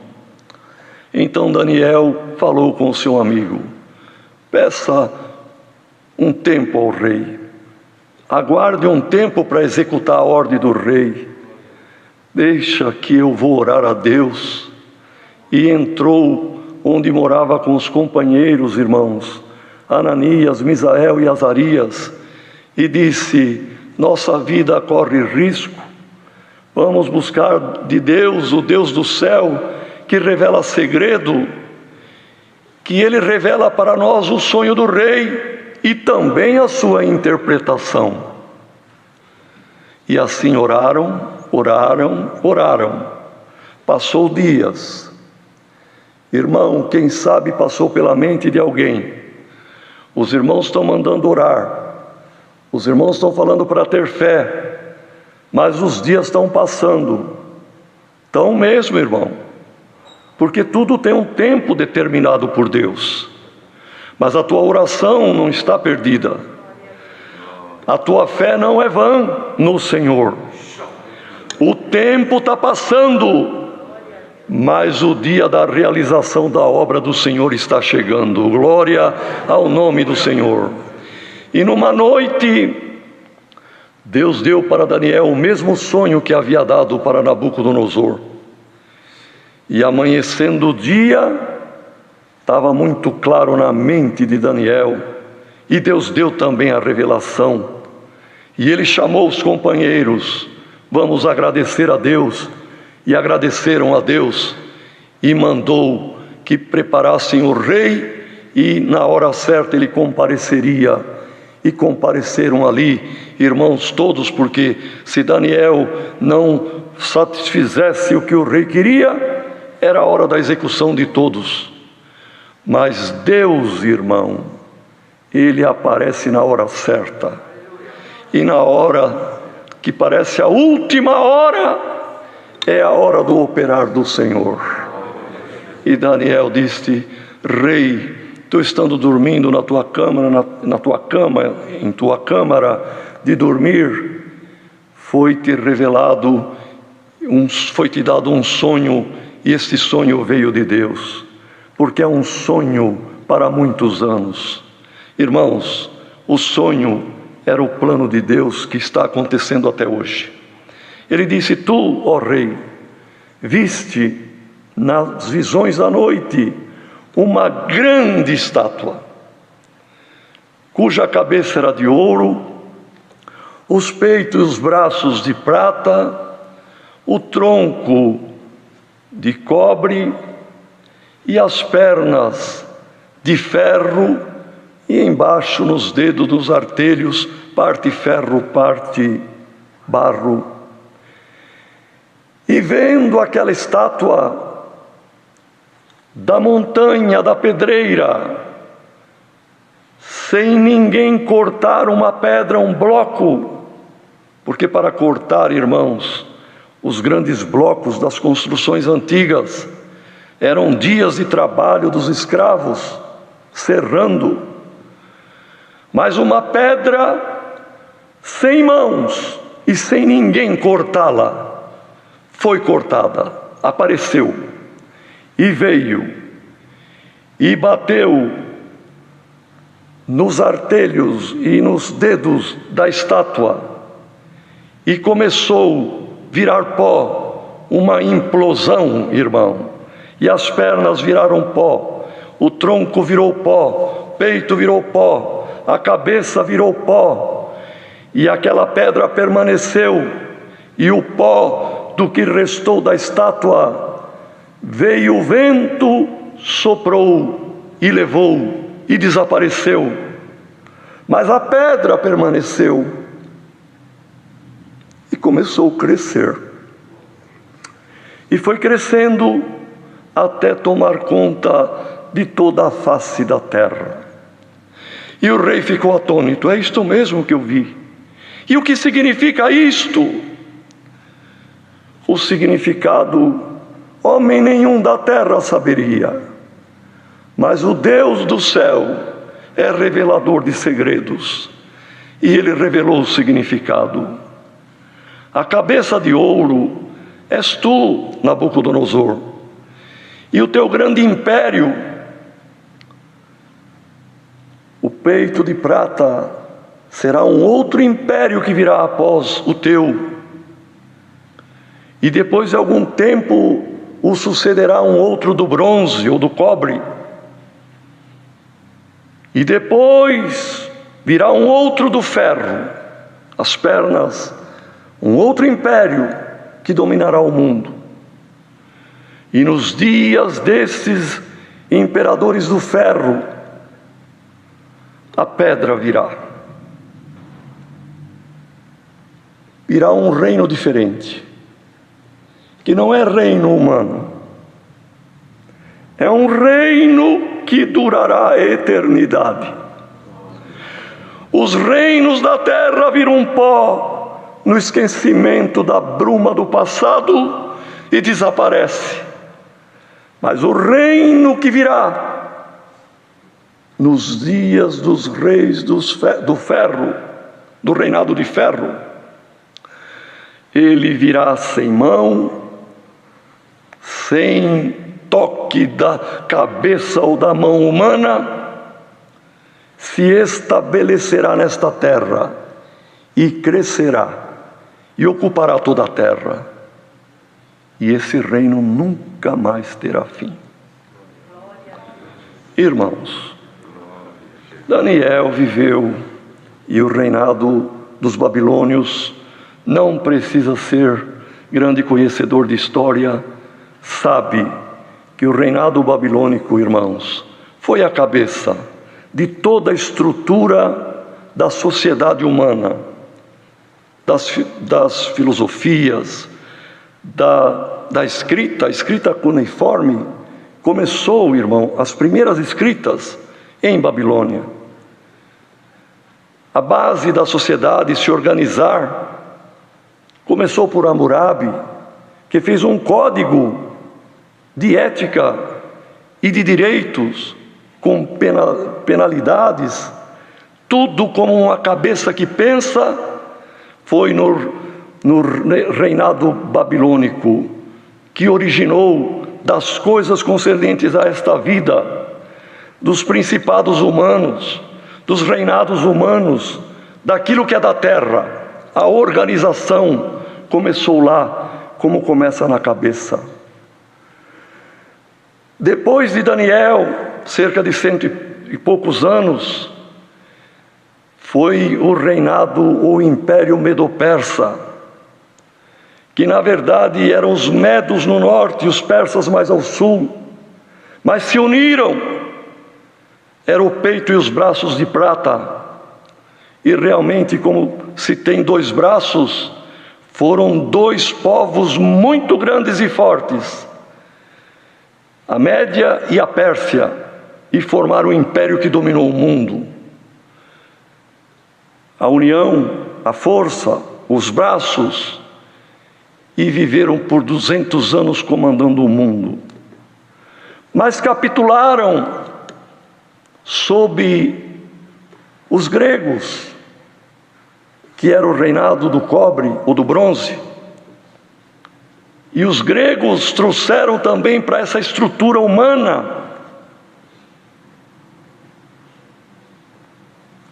Então Daniel falou com o seu amigo: peça um tempo ao rei, aguarde um tempo para executar a ordem do rei, deixa que eu vou orar a Deus. E entrou onde morava com os companheiros, irmãos, Ananias, Misael e Azarias, e disse: nossa vida corre risco, vamos buscar de Deus, o Deus do céu, que revela segredo, que Ele revela para nós o sonho do rei e também a sua interpretação. E assim oraram. Passou dias. Irmão, quem sabe passou pela mente de alguém: os irmãos estão mandando orar, os irmãos estão falando para ter fé, mas os dias estão passando. Estão mesmo, irmão, porque tudo tem um tempo determinado por Deus. Mas a tua oração não está perdida, a tua fé não é vã no Senhor. O tempo está passando, mas o dia da realização da obra do Senhor está chegando. Glória ao nome do Senhor. E numa noite, Deus deu para Daniel o mesmo sonho que havia dado para Nabucodonosor. E amanhecendo o dia, estava muito claro na mente de Daniel, e Deus deu também a revelação. E ele chamou os companheiros: vamos agradecer a Deus. E agradeceram a Deus, e mandou que preparassem o rei, e na hora certa ele compareceria. E compareceram ali, irmãos, todos, porque se Daniel não satisfizesse o que o rei queria, era a hora da execução de todos. Mas Deus, irmão, Ele aparece na hora certa. E na hora que parece a última hora, é a hora do operar do Senhor. E Daniel disse: rei, tu estando dormindo na tua câmara, em tua câmara de dormir, foi-te revelado, foi-te dado um sonho, e este sonho veio de Deus, porque é um sonho para muitos anos. Irmãos, o sonho era o plano de Deus que está acontecendo até hoje. Ele disse: tu, ó rei, viste nas visões da noite uma grande estátua, cuja cabeça era de ouro, os peitos e os braços de prata, o tronco de cobre e as pernas de ferro, e embaixo nos dedos dos artelhos, parte ferro, parte barro. E vendo aquela estátua da montanha, da pedreira, sem ninguém cortar uma pedra, um bloco, porque para cortar, irmãos, os grandes blocos das construções antigas, eram dias de trabalho dos escravos, serrando. Mas uma pedra sem mãos e sem ninguém cortá-la, foi cortada, apareceu, e veio, e bateu nos artelhos e nos dedos da estátua, e começou a virar pó, uma implosão, irmão, e as pernas viraram pó, o tronco virou pó, o peito virou pó, a cabeça virou pó, e aquela pedra permaneceu, e o pó do que restou da estátua, veio o vento, soprou e levou e desapareceu, mas a pedra permaneceu e começou a crescer, e foi crescendo até tomar conta de toda a face da terra. E o rei ficou atônito: é isto mesmo que eu vi. E o que significa isto? O significado, homem nenhum da terra saberia, mas o Deus do céu é revelador de segredos, e ele revelou o significado. A cabeça de ouro és tu, Nabucodonosor, e o teu grande império, o peito de prata, será um outro império que virá após o teu, e depois de algum tempo o sucederá um outro do bronze ou do cobre, e depois virá um outro do ferro, as pernas, um outro império que dominará o mundo. E nos dias desses imperadores do ferro, a pedra virá um reino diferente, que não é reino humano, é um reino que durará a eternidade. Os reinos da terra viram pó no esquecimento da bruma do passado e desaparece, mas o reino que virá nos dias dos reis do ferro, do reinado de ferro, ele virá sem mão, sem toque da cabeça ou da mão humana, se estabelecerá nesta terra e crescerá e ocupará toda a terra, e esse reino nunca mais terá fim. Irmãos, Daniel viveu, e o reinado dos babilônios, não precisa ser grande conhecedor de história, sabe que o reinado babilônico, irmãos, foi a cabeça de toda a estrutura da sociedade humana, das filosofias, da escrita. A escrita cuneiforme começou, irmão, as primeiras escritas em Babilônia. A base da sociedade se organizar começou por Hammurabi, que fez um código de ética e de direitos, com penalidades, tudo como uma cabeça que pensa. Foi no reinado babilônico que originou das coisas concernentes a esta vida, dos principados humanos, dos reinados humanos, daquilo que é da terra. A organização começou lá, como começa na cabeça. Depois de Daniel, cerca de 100 e poucos anos, foi o reinado ou império medo-persa, que na verdade eram os medos no norte e os persas mais ao sul, mas se uniram, era o peito e os braços de prata, e realmente, como se tem dois braços, foram dois povos muito grandes e fortes, a Média e a Pérsia, e formaram o império que dominou o mundo. A união, a força, os braços, e viveram por 200 anos comandando o mundo. Mas capitularam sob Os gregos, que era o reinado do cobre ou do bronze, e os gregos trouxeram também para essa estrutura humana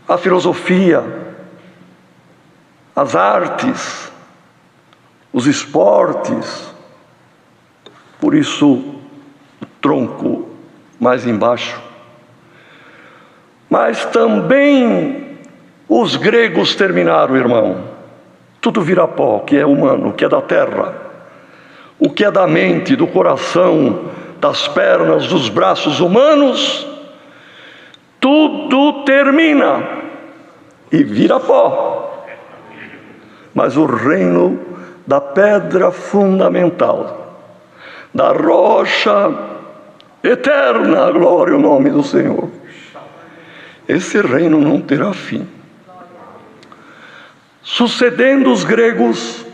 a filosofia, as artes, os esportes. Por isso, o tronco mais embaixo. Mas também os gregos terminaram, irmão. Tudo vira pó, o que é humano, o que é da terra, o que é da mente, do coração, das pernas, dos braços humanos, tudo termina e vira pó. Mas o reino da pedra fundamental, da rocha eterna, glória ao nome do Senhor, esse reino não terá fim. Sucedendo os gregos,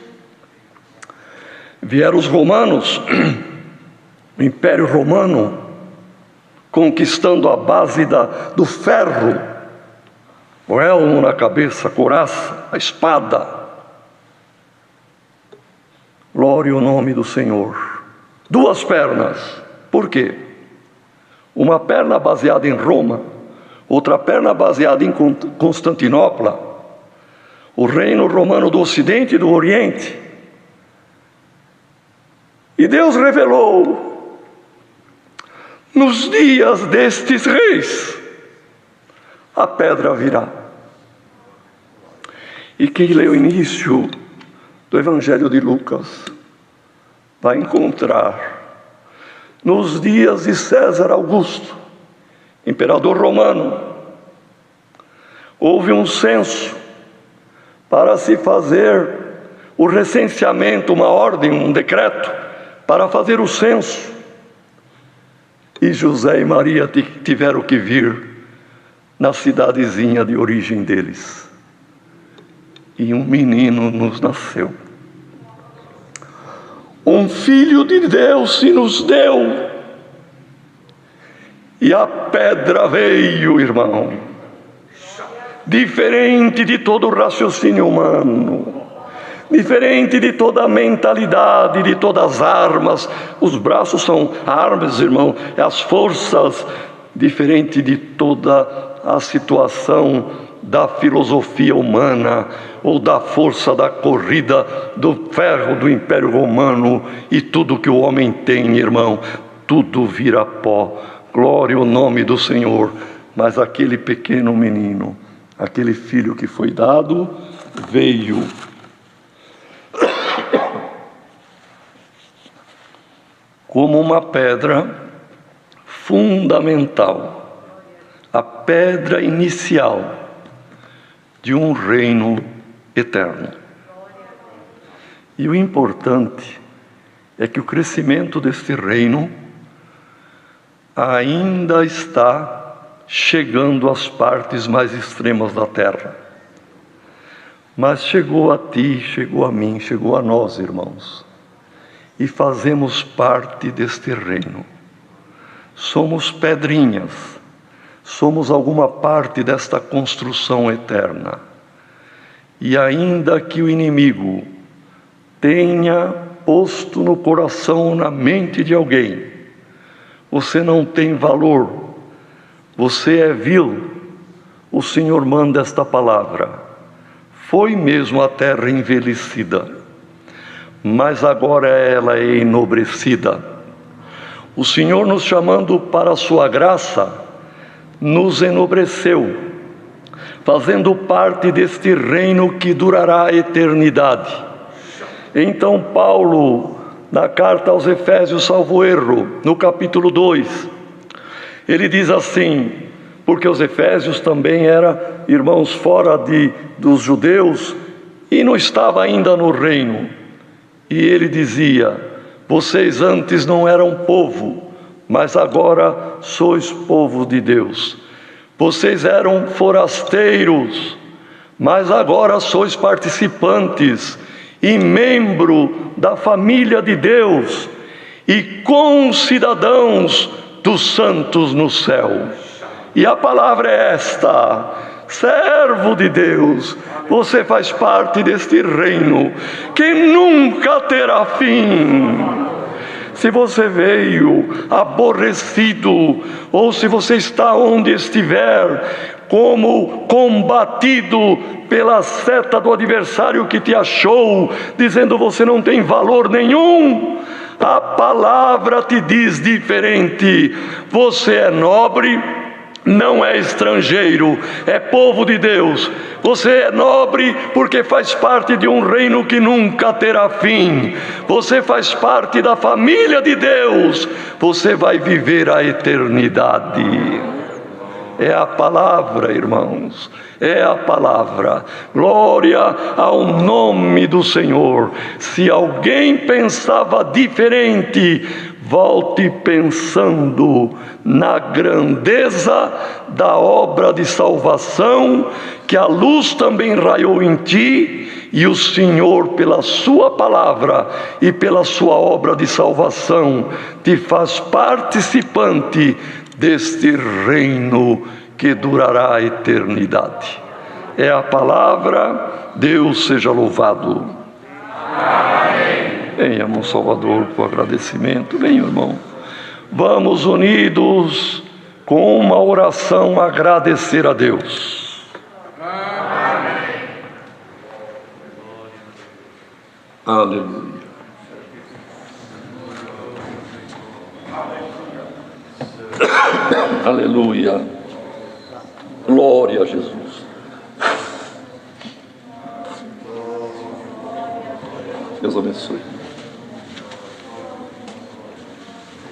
vieram os romanos, o Império Romano, conquistando a base do ferro, o elmo na cabeça, a couraça, a espada. Glória ao nome do Senhor. 2 pernas. Por quê? Uma perna baseada em Roma, outra perna baseada em Constantinopla, o reino romano do Ocidente e do Oriente. E Deus revelou, nos dias destes reis, a pedra virá. E quem lê o início do Evangelho de Lucas vai encontrar, nos dias de César Augusto, imperador romano, houve um censo para se fazer o recenseamento, uma ordem, um decreto, para fazer o censo. E José e Maria tiveram que vir na cidadezinha de origem deles. E um menino nos nasceu. Um filho de Deus se nos deu. E a pedra veio, irmão. Diferente de todo o raciocínio humano, diferente de toda a mentalidade, de todas as armas. Os braços são armas, irmão, as forças, diferente de toda a situação da filosofia humana, ou da força da corrida do ferro do Império Romano, e tudo que o homem tem, irmão, tudo vira pó. Glória ao nome do Senhor. Mas aquele pequeno menino, aquele filho que foi dado, veio como uma pedra fundamental, a pedra inicial de um reino eterno. E o importante é que o crescimento deste reino ainda está chegando às partes mais extremas da terra. Mas chegou a ti, chegou a mim, chegou a nós, irmãos. E fazemos parte deste reino. Somos pedrinhas, somos alguma parte desta construção eterna. E ainda que o inimigo tenha posto no coração, na mente de alguém, você não tem valor, você é vil, o Senhor manda esta palavra. Foi mesmo a terra envelhecida, mas agora ela é enobrecida. O Senhor, nos chamando para a sua graça, nos enobreceu, fazendo parte deste reino que durará a eternidade. Então Paulo, na carta aos Efésios, salvo erro, no capítulo 2, ele diz assim, porque os Efésios também eram irmãos fora dos judeus e não estava ainda no reino. E ele dizia, vocês antes não eram povo, mas agora sois povo de Deus. Vocês eram forasteiros, mas agora sois participantes e membro da família de Deus e concidadãos dos santos no céu. E a palavra é esta: servo de Deus, você faz parte deste reino que nunca terá fim. Se você veio aborrecido, ou se você está onde estiver, como combatido pela seta do adversário que te achou, dizendo você não tem valor nenhum, a palavra te diz diferente. Você é nobre, não é estrangeiro, é povo de Deus. Você é nobre porque faz parte de um reino que nunca terá fim. Você faz parte da família de Deus. Você vai viver a eternidade. É a palavra, irmãos, é a palavra. Glória ao nome do Senhor. Se alguém pensava diferente, volte pensando na grandeza da obra de salvação, que a luz também raiou em ti, e o Senhor, pela sua palavra e pela sua obra de salvação, te faz participante deste reino que durará a eternidade. É a palavra. Deus seja louvado. Amém. Venha, irmão Salvador, com agradecimento. Venha, irmão. Vamos unidos com uma oração agradecer a Deus. Amém. Aleluia. Aleluia. Glória a Jesus. Deus abençoe.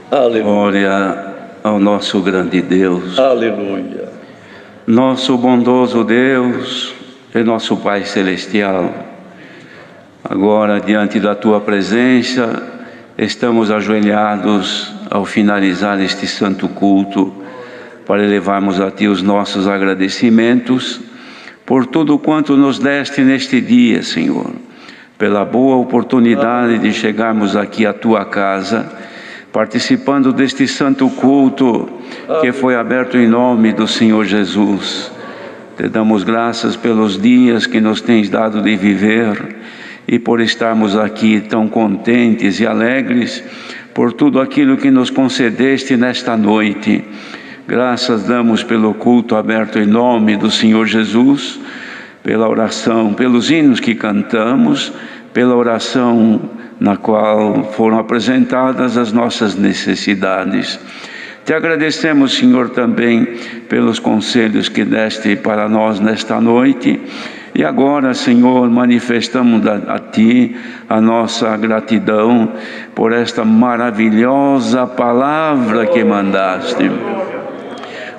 Aleluia. Glória ao nosso grande Deus. Aleluia. Nosso bondoso Deus e nosso Pai Celestial. Agora, diante da Tua presença, estamos ajoelhados ao finalizar este santo culto, para elevarmos a Ti os nossos agradecimentos por tudo quanto nos deste neste dia, Senhor, pela boa oportunidade de chegarmos aqui à Tua casa, participando deste santo culto que foi aberto em nome do Senhor Jesus. Te damos graças pelos dias que nos tens dado de viver e por estarmos aqui tão contentes e alegres por tudo aquilo que nos concedeste nesta noite. Graças damos pelo culto aberto em nome do Senhor Jesus, pela oração, pelos hinos que cantamos, pela oração na qual foram apresentadas as nossas necessidades. Te agradecemos, Senhor, também pelos conselhos que deste para nós nesta noite. E agora, Senhor, manifestamos a Ti a nossa gratidão por esta maravilhosa palavra que mandaste.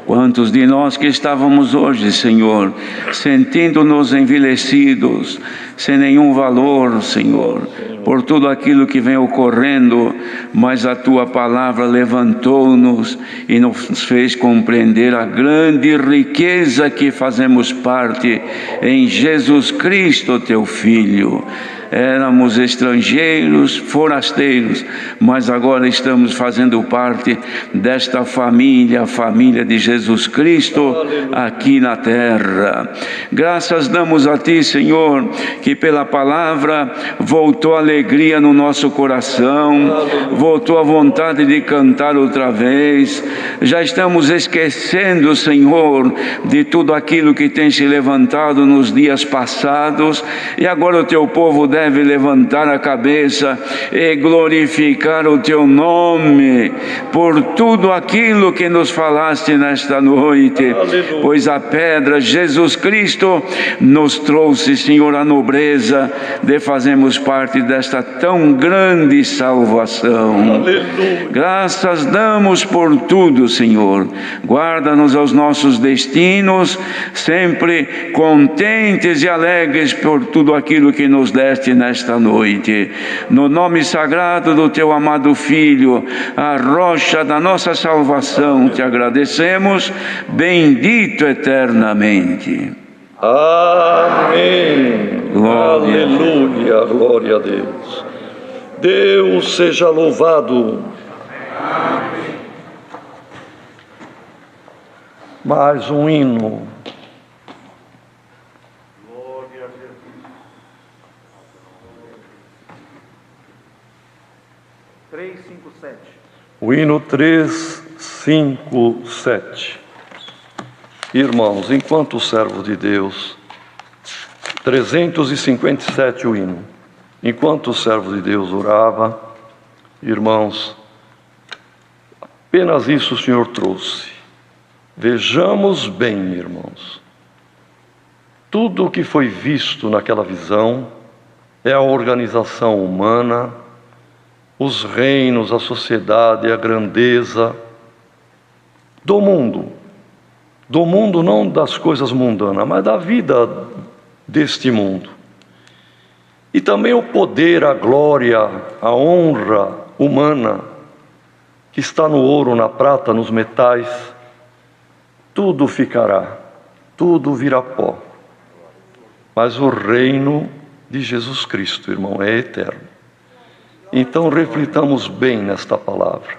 Quantos de nós que estávamos hoje, Senhor, sentindo-nos envelhecidos, sem nenhum valor, Senhor, por tudo aquilo que vem ocorrendo, mas a Tua palavra levantou-nos e nos fez compreender a grande riqueza que fazemos parte em Jesus Cristo, Teu Filho. Éramos estrangeiros, forasteiros, mas agora estamos fazendo parte desta família, a família de Jesus Cristo aqui na terra. Graças damos a Ti, Senhor, que pela palavra voltou a alegria no nosso coração, voltou a vontade de cantar outra vez. Já estamos esquecendo, Senhor, de tudo aquilo que tem se levantado nos dias passados, e agora o Teu povo deve levantar a cabeça e glorificar o Teu nome por tudo aquilo que nos falaste nesta noite. Aleluia. Pois a pedra, Jesus Cristo, nos trouxe, Senhor, a nobreza de fazermos parte desta tão grande salvação. Aleluia. Graças damos por tudo, Senhor. Guarda-nos aos nossos destinos, sempre contentes e alegres por tudo aquilo que nos deste nesta noite. No nome sagrado do Teu amado Filho, a rocha da nossa salvação, te agradecemos, bendito eternamente. Amém. Glória. Aleluia, glória a Deus. Deus seja louvado. Amém. Mais um hino 357. O hino 357. Irmãos, enquanto servos de Deus, 357 o hino. Enquanto o servo de Deus orava, irmãos, apenas isso o Senhor trouxe. Vejamos bem, irmãos, tudo o que foi visto naquela visão é a organização humana, os reinos, a sociedade, a grandeza do mundo não das coisas mundanas, mas da vida deste mundo. E também o poder, a glória, a honra humana que está no ouro, na prata, nos metais, tudo ficará, tudo virá pó. Mas o reino de Jesus Cristo, irmão, é eterno. Então reflitamos bem nesta palavra.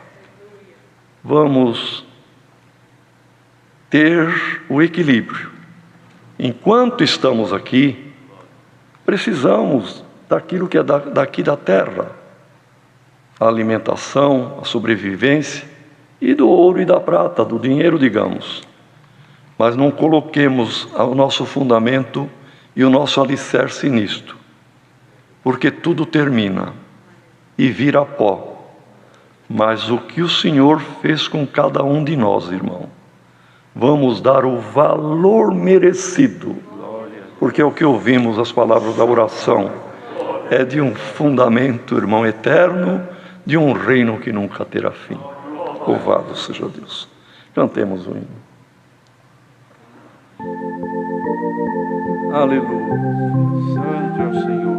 Vamos ter o equilíbrio. Enquanto estamos aqui, precisamos daquilo que é daqui da terra. A alimentação, a sobrevivência, e do ouro e da prata, do dinheiro, digamos. Mas não coloquemos o nosso fundamento e o nosso alicerce nisto, porque tudo termina e vira pó. Mas o que o Senhor fez com cada um de nós, irmão, vamos dar o valor merecido, porque é o que ouvimos, as palavras da oração, é de um fundamento, irmão, eterno, de um reino que nunca terá fim. Louvado seja Deus. Cantemos o hino. Aleluia. Santo é o Senhor.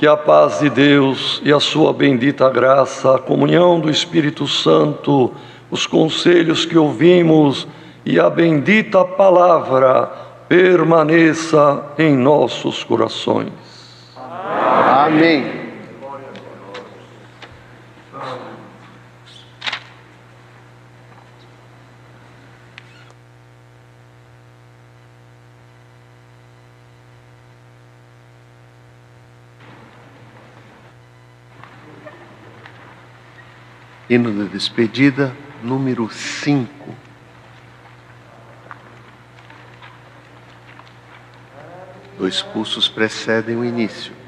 Que a paz de Deus e a sua bendita graça, a comunhão do Espírito Santo, os conselhos que ouvimos e a bendita palavra permaneça em nossos corações. Amém. Hino de despedida, número 5. Dois pulsos precedem o início.